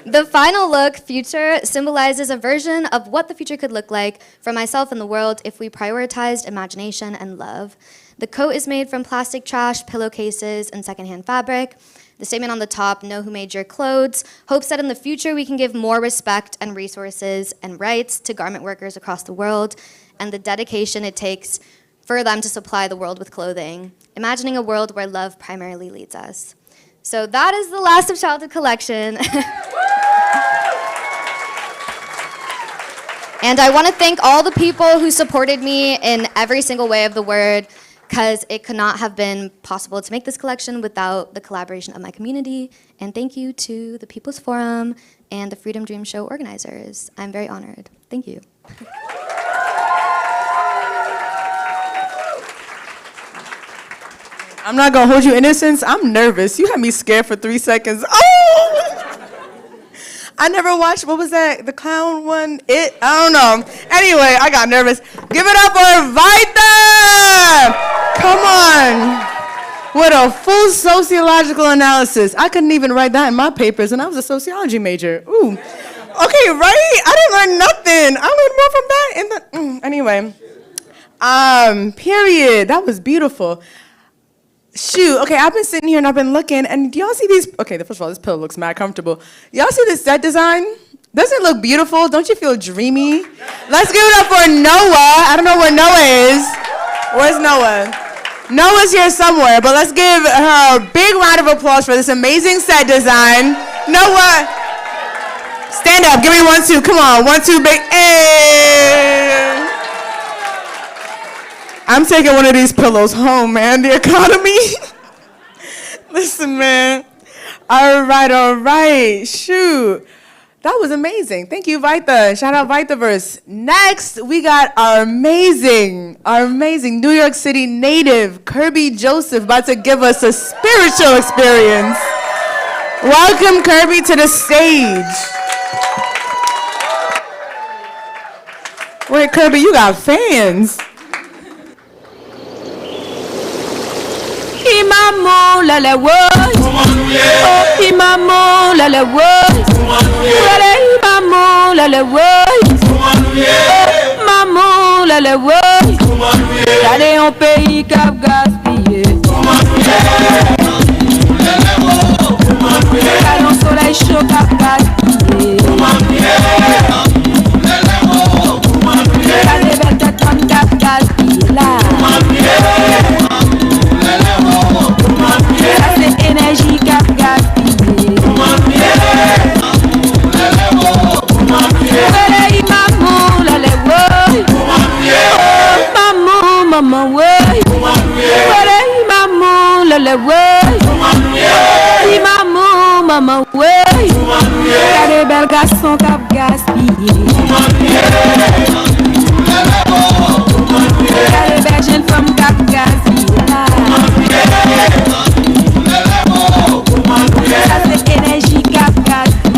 The final look, Future, symbolizes a version of what the future could look like for myself and the world if we prioritized imagination and love. The coat is made from plastic trash, pillowcases, and secondhand fabric. The statement on the top, know who made your clothes, hopes that in the future we can give more respect and resources and rights to garment workers across the world, and the dedication it takes for them to supply the world with clothing, imagining a world where love primarily leads us. So that is the Last of Childhood collection. And I want to thank all the people who supported me in every single way of the word, because it could not have been possible to make this collection without the collaboration of my community. And thank you to the People's Forum and the Freedom Dream Show organizers. I'm very honored. Thank you. I'm not gonna hold you, Innocence. I'm nervous. You had me scared for 3 seconds. Oh! I never watched, what was that, the clown one? I don't know. Anyway, I got nervous. Give it up for Vith! Come on. What a full sociological analysis. I couldn't even write that in my papers, and I was a sociology major. Ooh. Okay, right? I didn't learn nothing. I learned more from that. Anyway. Period. That was beautiful. Shoot, okay, I've been sitting here and I've been looking, and do y'all see these? Okay, first of all, this pillow looks mad comfortable. Y'all see this set design? Doesn't it look beautiful? Don't you feel dreamy? Let's give it up for Noah. I don't know where Noah is. Where's Noah? Noah's here somewhere, but let's give her a big round of applause for this amazing set design. Noah, stand up, give me 1, 2, come on, 1, 2, big, hey. I'm taking one of these pillows home, man. The economy. Listen, man. All right. Shoot. That was amazing. Thank you, Vaitha. Shout out VaithaVerse. Next, we got our amazing New York City native, Kerbie Joseph, about to give us a spiritual experience. Welcome, Kerbie, to the stage. Wait, Kerbie, you got fans. Imamo la la woy, oh imamo la la woy, wale imamo la la woy, maman la la woy, d'aller en pays cap gaspillé, d'aller en soleil chaud cap gaspillé, d'aller belle tête comme cap gaspillé là. Ça c'est énergie cap gaspillé. Allez maman la le woy. Maman woy. Allez maman la le woy. Maman woy. Y'a des belles garçons cap gaspillé. Y'a des belles jeunes femmes cap gaspillé. Ça c'est énergie cap gaspillé.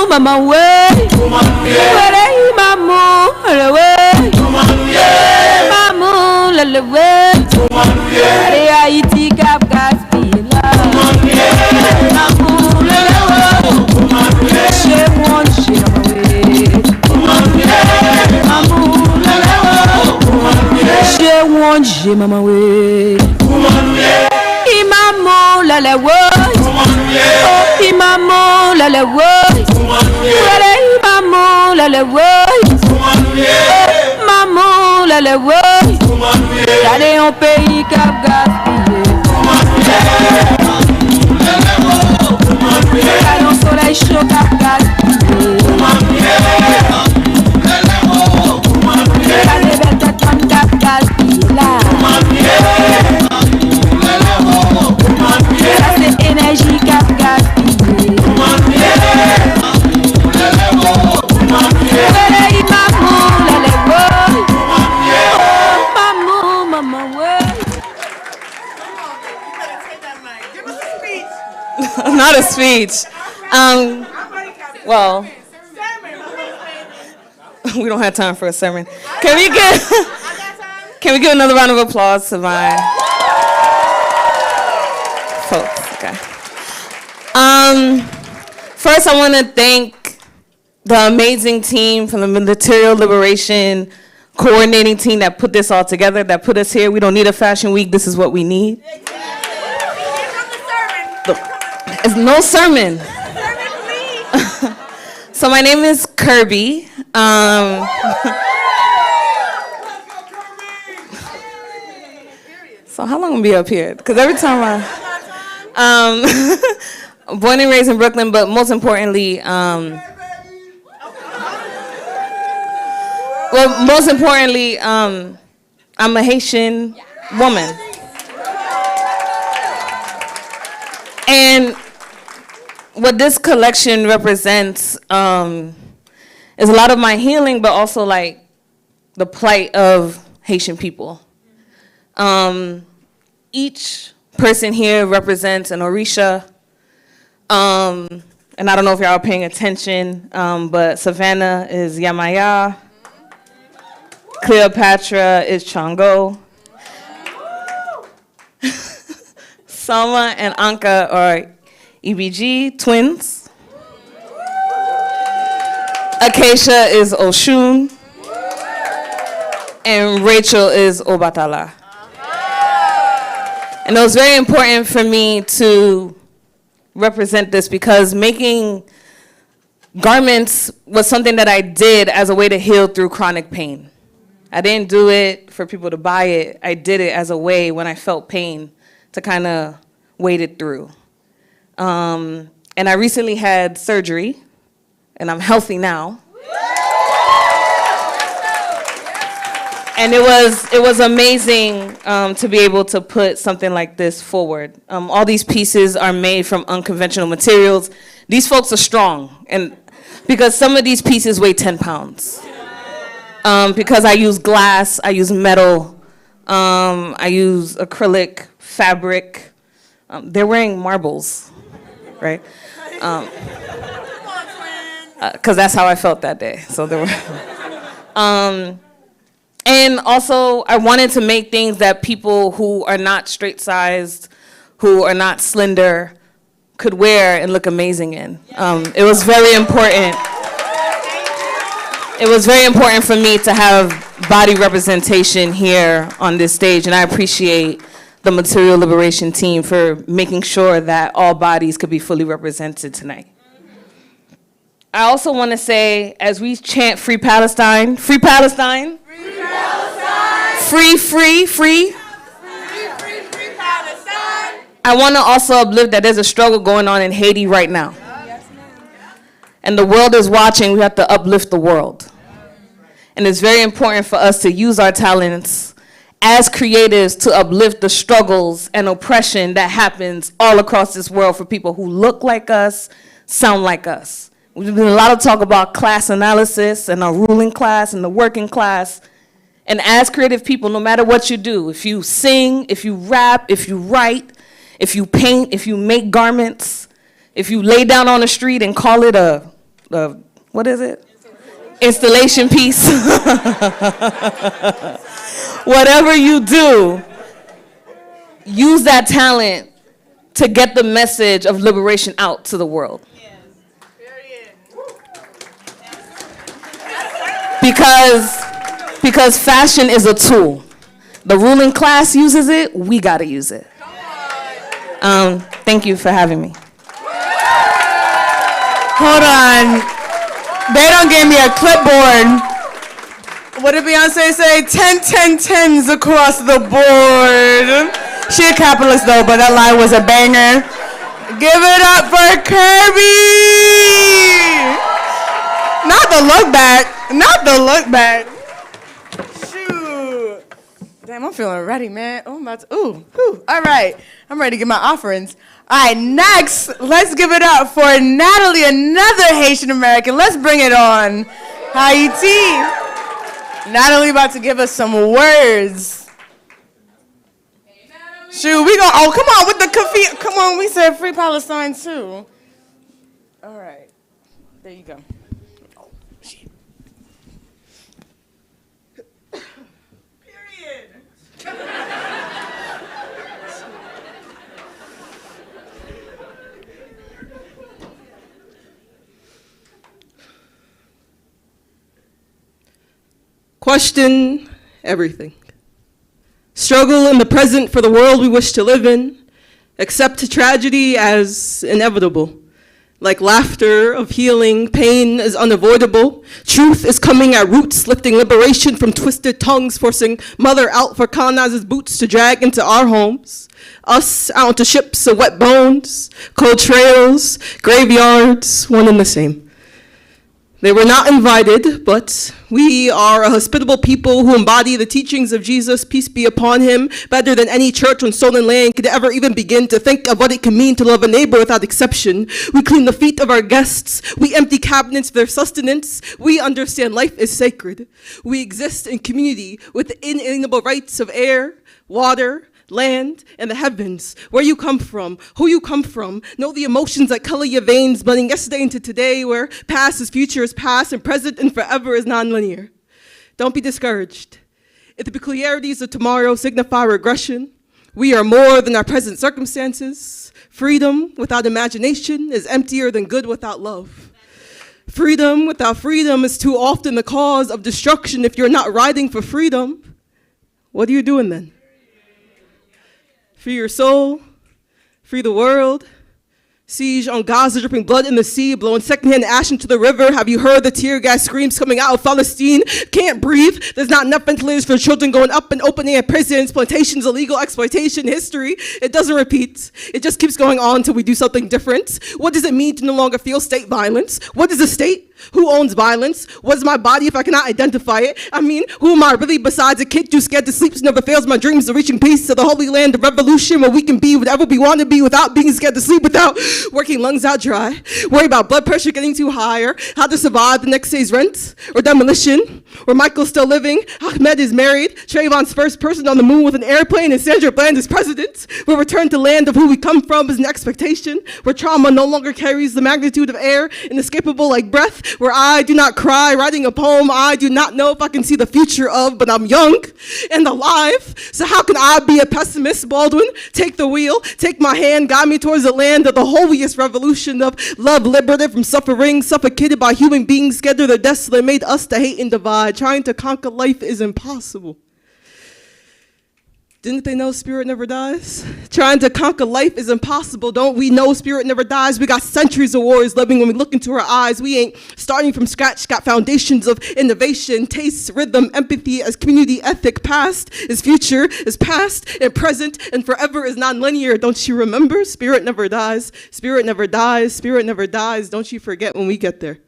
Maman ouais. Maman le ouais. Maman le ouais. Allez Haïti cap gaspillé là. Maman le ouais. Chez moi chez j'ai maman ouais. Maman la la ouais. Oh maman la la ouais. Maman la la ouais. Maman la la ouais. D'aller en pays cap gaspillé. D'aller en soleil chaud cap gaspillé. D'aller belle tête comme cap gaspillé là. Ça c'est énergie cap gaspillé. Not a speech. Well, we don't have time for a sermon. Can we give another round of applause to my folks? Okay. First, I want to thank the amazing team from the Material Liberation coordinating team that put this all together, that put us here. We don't need a fashion week. This is what we need. It's no sermon. So my name is Kerbie. So how long am I gonna be up here? Because every time born and raised in Brooklyn, but most importantly, I'm a Haitian woman. And what this collection represents is a lot of my healing, but also like the plight of Haitian people. Each person here represents an Orisha. And I don't know if y'all are paying attention, but Savannah is Yamaya. Cleopatra is Chango. Sama and Anka are EBG twins. Acacia is Oshun. And Rachel is Obatala. And it was very important for me to represent this because making garments was something that I did as a way to heal through chronic pain. I didn't do it for people to buy it. I did it as a way when I felt pain to kind of wade it through. And I recently had surgery, and I'm healthy now. And it was amazing to be able to put something like this forward. All these pieces are made from unconventional materials. These folks are strong, and because some of these pieces weigh 10 pounds. Because I use glass, I use metal, I use acrylic, fabric. They're wearing marbles, right? Because that's how I felt that day. So they were. And also, I wanted to make things that people who are not straight-sized, who are not slender, could wear and look amazing in. It was very important. It was very important for me to have body representation here on this stage, and I appreciate the Material Liberation team for making sure that all bodies could be fully represented tonight. I also want to say, as we chant Free Palestine, Free Palestine, Free Palestine, Free, free, free, free Palestine. I want to also uplift that there's a struggle going on in Haiti right now. And the world is watching, we have to uplift the world. And it's very important for us to use our talents as creatives to uplift the struggles and oppression that happens all across this world for people who look like us, sound like us. There's been a lot of talk about class analysis and our ruling class and the working class. And as creative people, no matter what you do, if you sing, if you rap, if you write, if you paint, if you make garments, if you lay down on the street and call it a what is it? Installation piece. Whatever you do, use that talent to get the message of liberation out to the world. Because fashion is a tool. The ruling class uses it, we gotta use it. Thank you for having me. Hold on. They don't give me a clipboard. What did Beyonce say? 10, 10, 10s across the board. She a capitalist though, but that line was a banger. Give it up for Kirby! Not the look back. Not the look back. Shoot. Damn, I'm feeling ready, man. Oh, I'm about to, ooh. All right. I'm ready to get my offerings. All right, next, let's give it up for Natalie, another Haitian American. Let's bring it on. Haiti. Natalie about to give us some words. Shoot, we gonna, oh, come on with the coffee. Come on, we said Free Palestine too. All right, there you go. Oh, shit. Period. Question everything. Struggle in the present for the world we wish to live in. Accept tragedy as inevitable. Like laughter of healing, pain is unavoidable. Truth is coming at roots, lifting liberation from twisted tongues, forcing mother out for colonizers' boots to drag into our homes. Us out to ships of wet bones, cold trails, graveyards, one and the same. They were not invited, but we are a hospitable people who embody the teachings of Jesus, peace be upon him, better than any church on stolen land could ever even begin to think of what it can mean to love a neighbor without exception. We clean the feet of our guests. We empty cabinets for their sustenance. We understand life is sacred. We exist in community with the inalienable rights of air, water, land, and the heavens, where you come from, who you come from. Know the emotions that color your veins, blending yesterday into today, where past is future is past, and present and forever is nonlinear. Don't be discouraged. If the peculiarities of tomorrow signify regression, we are more than our present circumstances. Freedom without imagination is emptier than good without love. Freedom without freedom is too often the cause of destruction. If you're not riding for freedom, what are you doing then? Free your soul, free the world. Siege on Gaza, dripping blood in the sea, blowing secondhand ash into the river. Have you heard the tear gas screams coming out of Palestine? Can't breathe. There's not enough ventilators for children going up and open air prisons, plantations, illegal exploitation, history. It doesn't repeat. It just keeps going on until we do something different. What does it mean to no longer feel state violence? What is a state? Who owns violence? What is my body if I cannot identify it? I mean, who am I really besides a kid too scared to sleep? Never fails my dreams of reaching peace to the holy land of revolution, where we can be whatever we want to be without being scared to sleep, without working lungs out dry. Worry about blood pressure getting too high, or how to survive the next day's rent or demolition. Where Michael's still living, Ahmed is married, Trayvon's first person on the moon with an airplane, and Sandra Bland is president. Where return to land of who we come from is an expectation. Where trauma no longer carries the magnitude of air, inescapable like breath. Where I do not cry, writing a poem I do not know if I can see the future of, but I'm young and alive. So how can I be a pessimist, Baldwin? Take the wheel, take my hand, guide me towards the land of the holiest revolution of love, liberated from suffering, suffocated by human beings, scared of their deaths that made us to hate and divide. Trying to conquer life is impossible. Didn't they know spirit never dies? Trying to conquer life is impossible. Don't we know spirit never dies? We got centuries of wars living when we look into our eyes. We ain't starting from scratch, got foundations of innovation, taste, rhythm, empathy as community ethic. Past is future, is past and present, and forever is nonlinear. Don't you remember? Spirit never dies. Spirit never dies. Spirit never dies. Don't you forget when we get there.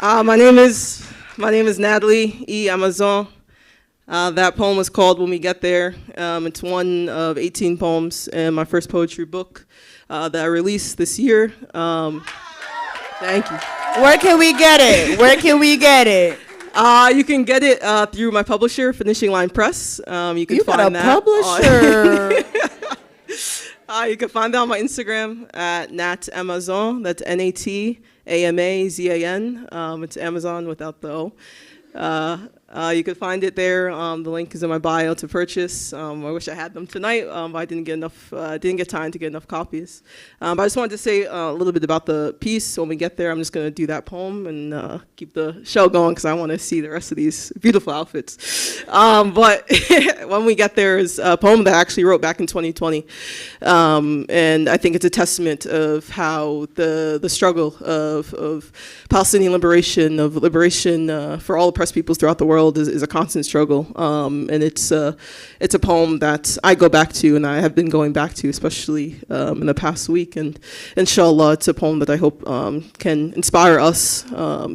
My name is Natalie E. Amazan. That poem was called When We Get There. It's one of 18 poems in my first poetry book that I released this year. Thank you. Where can we get it? Where can we get it? You can get it through my publisher, Finishing Line Press. You can find that. Publisher. You can find that on my Instagram at natamazan. That's NATAMAZAN. It's Amazon without the O. You can find it there. The link is in my bio to purchase. I wish I had them tonight, but I didn't get enough. Didn't get time to get enough copies. But I just wanted to say a little bit about the piece. When we get there, I'm just going to do that poem and keep the show going because I want to see the rest of these beautiful outfits. But When We Get There is a poem that I actually wrote back in 2020, and I think it's a testament of how the struggle of Palestinian liberation, of liberation for all oppressed peoples throughout the world is a constant struggle, and it's a poem that I go back to, and I have been going back to, especially in the past week. And inshallah, it's a poem that I hope can inspire us,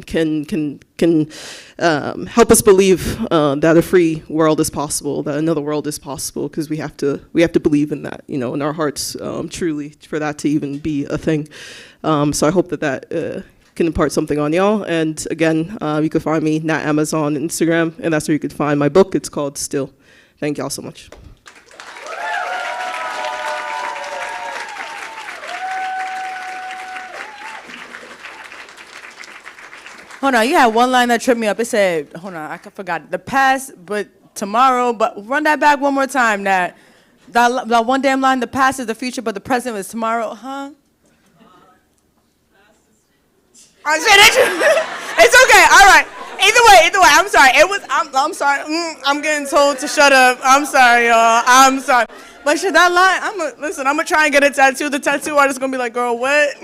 can help us believe that a free world is possible, that another world is possible, because we have to believe in that, in our hearts, truly, for that to even be a thing. So I hope that can impart something on y'all. And again, you can find me, Nat Amazon, on Instagram, and that's where you can find my book. It's called Still. Thank y'all so much. Hold on, you had one line that tripped me up. It said, hold on, I forgot. The past, but tomorrow, but run that back one more time, Nat. That one damn line, the past is the future, but the present is tomorrow, huh? I said it. It's okay. All right. Either way. I'm sorry. I'm sorry. I'm getting told to shut up. I'm sorry, y'all. I'm sorry. But shit, that line. I'm gonna try and get a tattoo. The tattoo artist gonna be like, girl, what?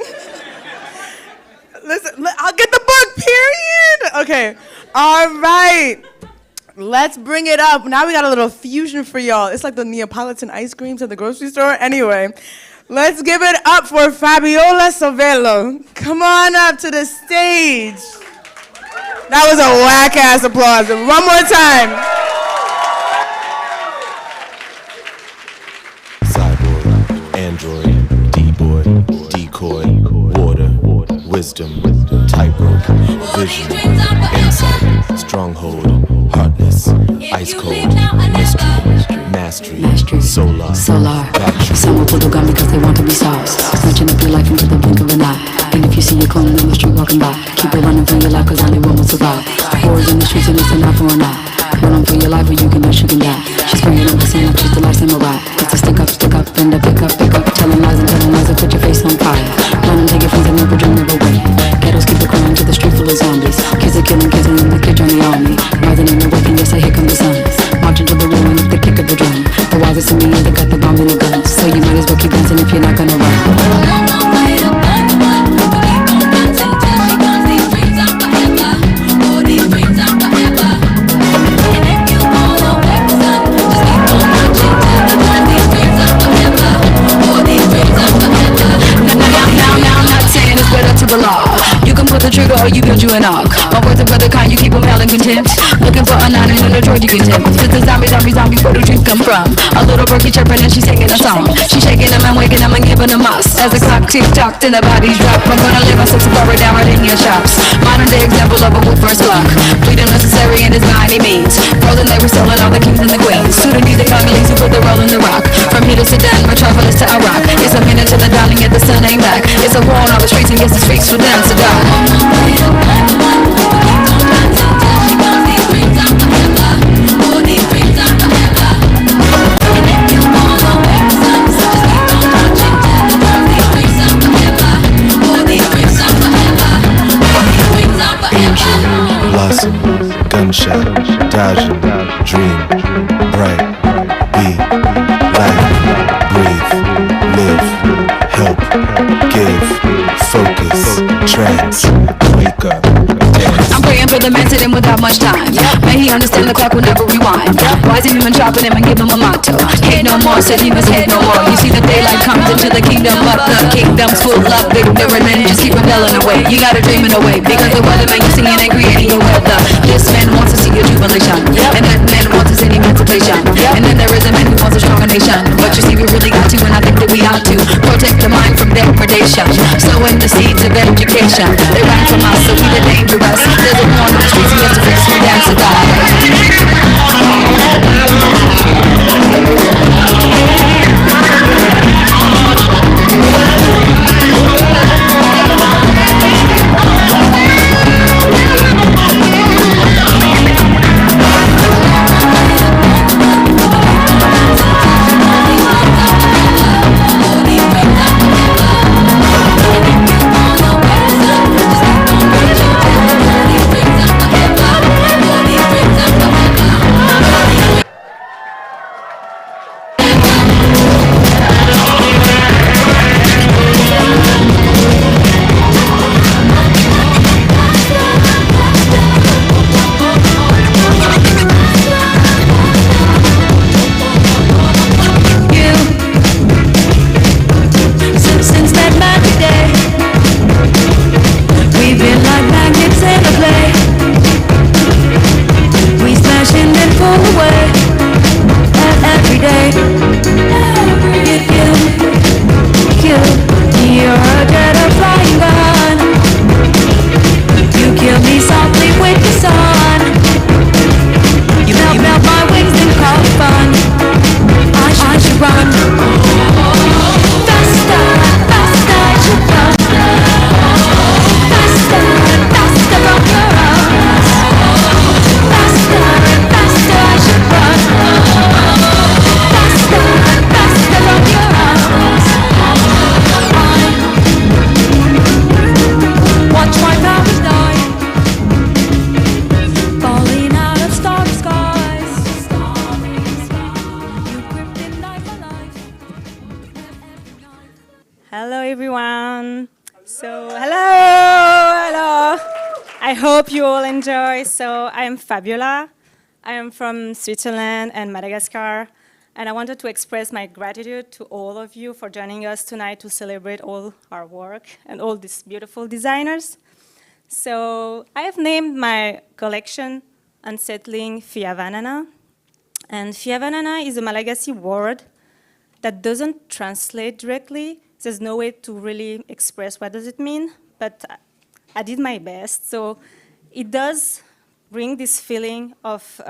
Listen, I'll get the book. Period. Okay. All right. Let's bring it up. Now we got a little fusion for y'all. It's like the Neapolitan ice creams at the grocery store. Anyway. Let's give it up for Fabiola Sello. Come on up to the stage. That was a whack-ass applause. One more time. Cyborg, Android, D-boy. wisdom, tightrope, vision, insight, stronghold, hardness, ice cold, mystery, mastery, solar, battery. Some will put gun because they want to be sauced. Snatching up your life into the blink of an eye. And if you see your clone in the street walking by, keep it running for your life cause only one will survive. Wars in the streets and it's an eye for an eye. Run for your life or you can die, she can die. She's spraying up the same, she's the life samurai. It's a stick up, and a pick up. Telling lies and put your face on fire. Run and take your friends and never dream of away. Ghettos keep it crying to the street full of zombies. Kids are killing kids and the kids on the army. Rising in the wake and they say here come the sun. Marching to the ruin with the kick of the drum. The wisest in me, they got the bomb and the guns. So you might as well keep dancing if you're not gonna run. You can put the trigger or you build you an arc. My words are brother kind, you keep them held in contempt. Looking for a nine and a Troy you can tempt. Since the zombie, where do dreams come from? A little birdie chirping and she's singing a song. She's shaking them and waking them and giving them us. As the clock tick-tock and the bodies drop, I'm gonna live on 6 forward down right in your chops. Modern day example of a wolf first block. Freedom necessary and it's by any means. Frozen they were selling all the kings and the queens. Sudanese and Congolese who put the roll in the rock. From here to Sudan, metropolis to Iraq. It's a minute to the darling yet the sun ain't back. It's a war on all the streets and yes it's freaks for them to die. Angel, blossom, gunshot, dodging, dream, bright, be, life, breathe, live, help, give, focus, trance, wake up, dance. I'm praying for the man sitting without much time. May he understand the clock will never rewind. Rising him and chopping him and give him a motto. Hate no more, said he must hate no more. You see the daylight comes into the kingdom of the kingdoms full of ignorant men. Just keep rebelling away. You gotta dream it away because the weatherman you singing and creating the weather. This man wants to see a jubilation, and that man wants to see emancipation. And then there is a man who wants a stronger nation. But you see, we really got to, and I think that we ought to protect the mind from degradation. Sowing the seeds of education. They ran from us, so we the dangerous. There's a war on the streets, we have to fix we dance to die. Hope you all enjoy. So I am Fabiola. I am from Switzerland and Madagascar. And I wanted to express my gratitude to all of you for joining us tonight to celebrate all our work and all these beautiful designers. So I have named my collection Unsettling Fiavanana. And Fiavanana is a Malagasy word that doesn't translate directly. There's no way to really express what does it mean. But I did my best. So it does bring this feeling of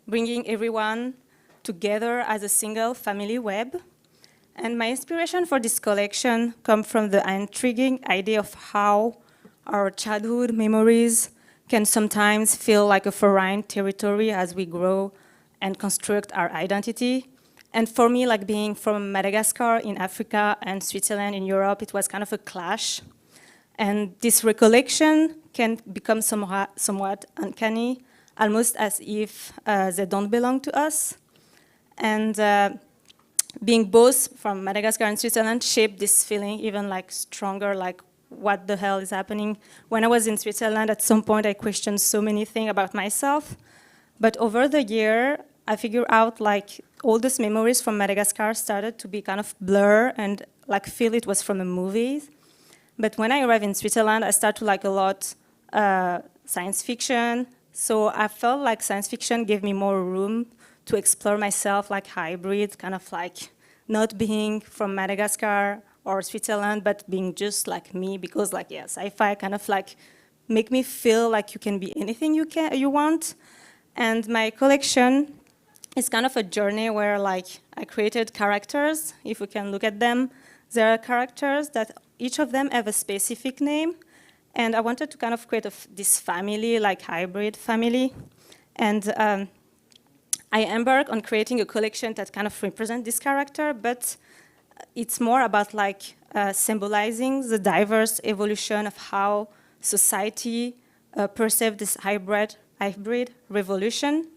bringing everyone together as a single family web. And my inspiration for this collection comes from the intriguing idea of how our childhood memories can sometimes feel like a foreign territory as we grow and construct our identity. And for me, like being from Madagascar in Africa and Switzerland in Europe, it was kind of a clash. And this recollection can become somewhat uncanny, almost as if they don't belong to us. And being both from Madagascar and Switzerland shaped this feeling even like stronger, like what the hell is happening. When I was in Switzerland, at some point I questioned so many things about myself. But over the year, I figured out like all those memories from Madagascar started to be kind of blur and like feel it was from a movie. But when I arrived in Switzerland, I started to like a lot science fiction. So I felt like science fiction gave me more room to explore myself like hybrid, kind of like not being from Madagascar or Switzerland, but being just like me, because like, yeah, sci-fi kind of like make me feel like you can be anything you want. And my collection is kind of a journey where like I created characters. If we can look at them, there are characters that each of them have a specific name. And I wanted to kind of create this family, like hybrid family. And I embarked on creating a collection that kind of represents this character, but it's more about like symbolizing the diverse evolution of how society perceives this hybrid revolution.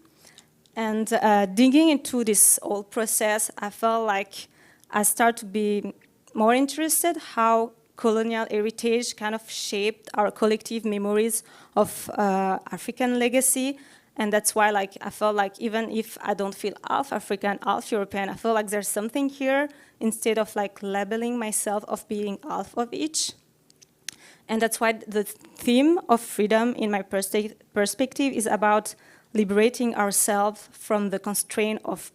And digging into this whole process, I felt like I started to be more interested how colonial heritage kind of shaped our collective memories of African legacy. And that's why like, I felt like even if I don't feel half African, half European, I feel like there's something here instead of like labeling myself of being half of each. And that's why the theme of freedom in my perspective is about liberating ourselves from the constraint of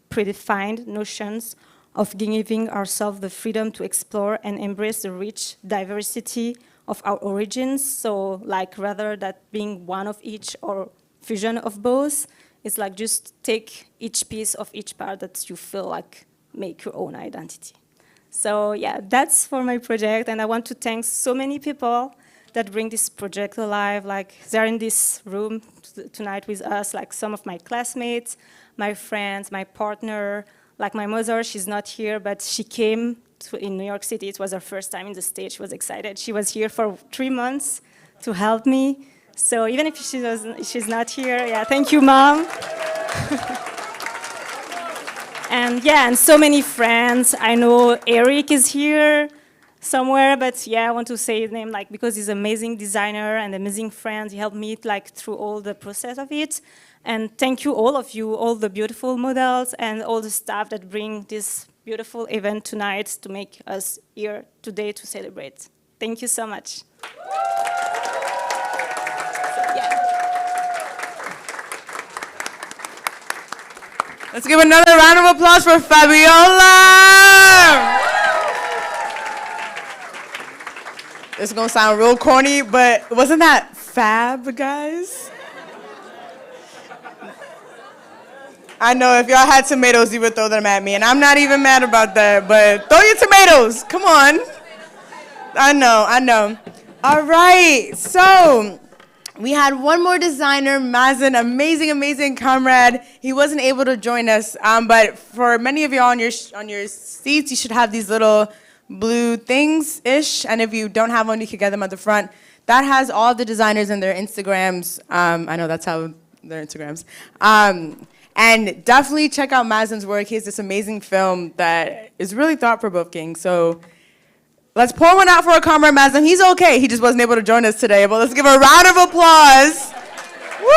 predefined notions of giving ourselves the freedom to explore and embrace the rich diversity of our origins. So like rather than being one of each or fusion of both, it's like just take each piece of each part that you feel like make your own identity. So yeah, that's for my project, and I want to thank so many people that bring this project alive. Like they're in this room tonight with us, like some of my classmates, my friends, my partner, like my mother, she's not here, but she came in New York City. It was her first time in the States. She was excited. She was here for 3 months to help me. So even if she's not here, yeah, thank you, Mom. And yeah, and so many friends. I know Eric is here somewhere, but yeah, I want to say his name like because he's an amazing designer and amazing friend. He helped me like through all the process of it. And thank you, all of you, all the beautiful models and all the staff that bring this beautiful event tonight to make us here today to celebrate. Thank you so much. Let's give another round of applause for Fabiola. This is gonna sound real corny, but wasn't that fab, guys? I know if y'all had tomatoes, you would throw them at me, and I'm not even mad about that, but throw your tomatoes, come on. I know. All right, so we had one more designer, Mazen, amazing comrade. He wasn't able to join us, but for many of y'all on your seats, you should have these little blue things-ish, and if you don't have one, you can get them at the front. That has all the designers and their Instagrams. I know that's how their Instagrams. And definitely check out Mazen's work. He has this amazing film that is really thought-provoking. So let's pour one out for our comrade Mazen. He's okay. He just wasn't able to join us today. But let's give a round of applause. Woo!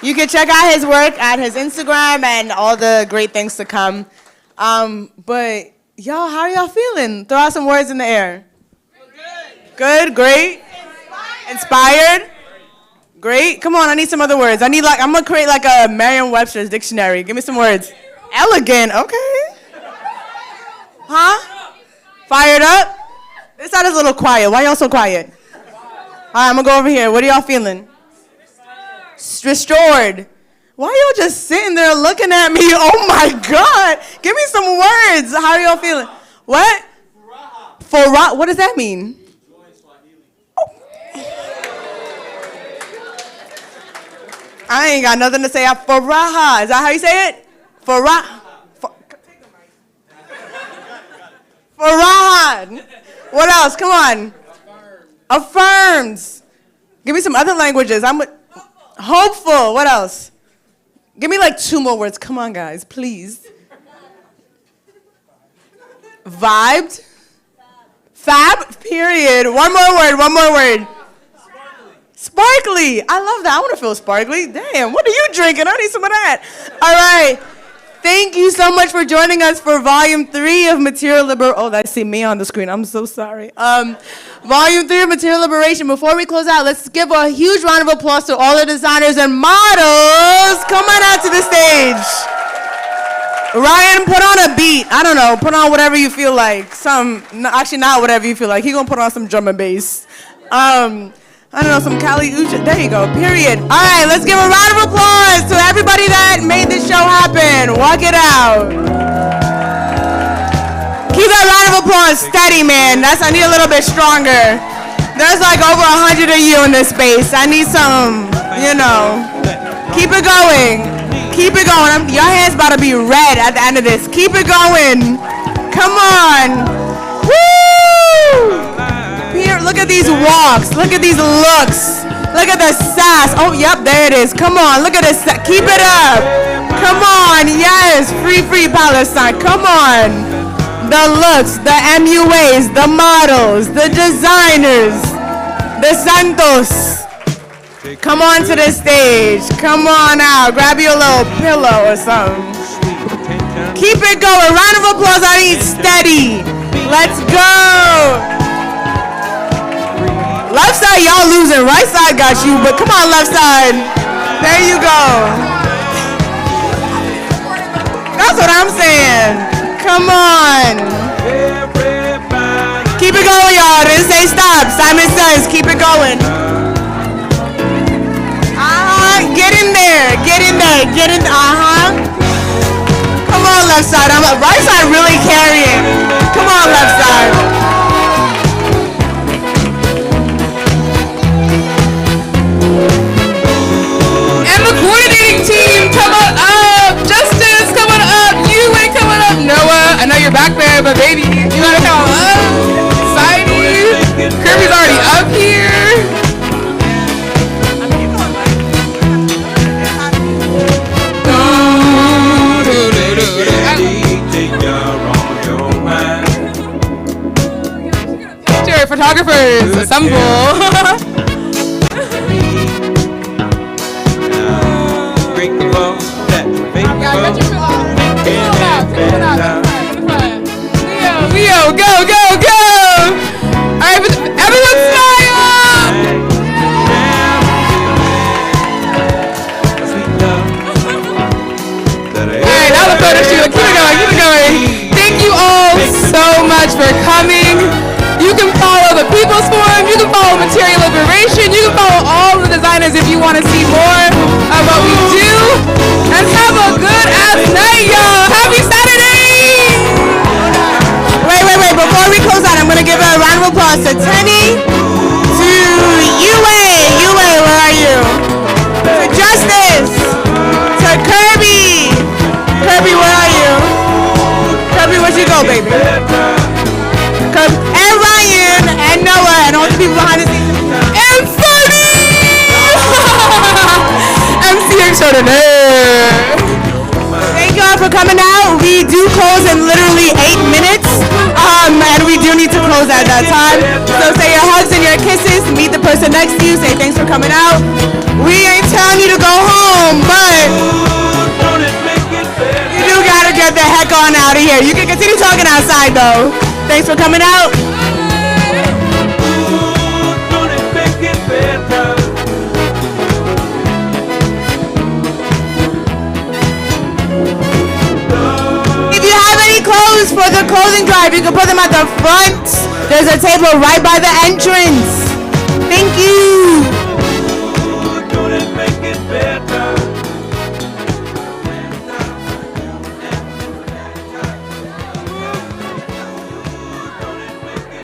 You can check out his work at his Instagram and all the great things to come. But y'all, how are y'all feeling? Throw out some words in the air. Good, great. Inspired. Great. Come on, I need some other words. I'm gonna create like a Merriam-Webster's dictionary. Give me some words. Elegant, okay. Huh? Fired up? This side is a little quiet. Why y'all so quiet? All right, I'm gonna go over here. What are y'all feeling? Restored. Why y'all just sitting there looking at me? Oh my God. Give me some words. How are y'all feeling? What? Furaha. What does that mean? Oh. I ain't got nothing to say. Furaha. Is that how you say it? Furaha. Furaha. What else? Come on. Affirms. Give me some other languages. I'm hopeful. What else? Give me like 2 more words. Come on, guys, please. Vibed. Fab, period. One more word. Sparkly. I love that. I want to feel sparkly. Damn, what are you drinking? I need some of that. All right. Thank you so much for joining us for Volume 3 of Material Liberation. Oh, I see me on the screen. I'm so sorry. Volume 3 of Material Liberation. Before we close out, let's give a huge round of applause to all the designers and models. Come on out to the stage. Ryan, put on a beat. I don't know. Put on whatever you feel like. Actually, not whatever you feel like. He gonna put on some drum and bass. I don't know, some Kali Ucha. There you go, period. All right, let's give a round of applause to everybody that made this show happen. Walk it out. Keep that round of applause steady, man. I need a little bit stronger. There's like over 100 of you in this space. I need some, keep it going. Keep it going. Your hand's about to be red at the end of this. Keep it going. Come on. Woo! Here, look at these walks. Look at these looks. Look at the sass. Oh, yep, there it is. Come on, look at this. Keep it up. Come on, yes. Free Palestine. Come on. The looks, the MUAs, the models, the designers, the Santos. Come on to the stage. Come on out. Grab your little pillow or something. Keep it going. Round of applause. I need steady. Let's go. Left side, y'all losing. Right side got you, but come on, left side. There you go. That's what I'm saying. Come on. Keep it going, y'all. Didn't say stop. Simon says keep it going. Get in there. Get in there. Get in. Come on, left side. Right side really carrying. Come on, left side. Coordinating team, come on up. Justice, come on up. You ain't coming up. Noah, I know you're back there, but baby, you gotta come up. Society. Kirby's already up here. Jerry, photographers, assemble. Leo, go! All right, everyone smile! All right, now the photo shoot. Keep it going. Thank you all so much for coming. You can follow the People's Forum. You can follow Material Liberation. You can follow all the designers if you want to see more of what we do. And have a good ass night, y'all. Happy Saturday! Wait. Before we close out, I'm going to give a round of applause to Tenny, to UA, where are you? To Justice, to Kirby. Kirby, where are you? Kirby, where'd you go, baby? And Ryan, and Noah, and all the people behind the scenes. And Sunny! MC extraordinaire. Thank y'all for coming out. We do close in literally 8 minutes. And we do need to close at that time. So say your hugs and your kisses. Meet the person next to you. Say thanks for coming out. We ain't telling you to go home, but you do gotta get the heck on out of here. You can continue talking outside though. Thanks for coming out. If you have any clothes for the clothing drive, you can put them at the front There's a table right by the entrance.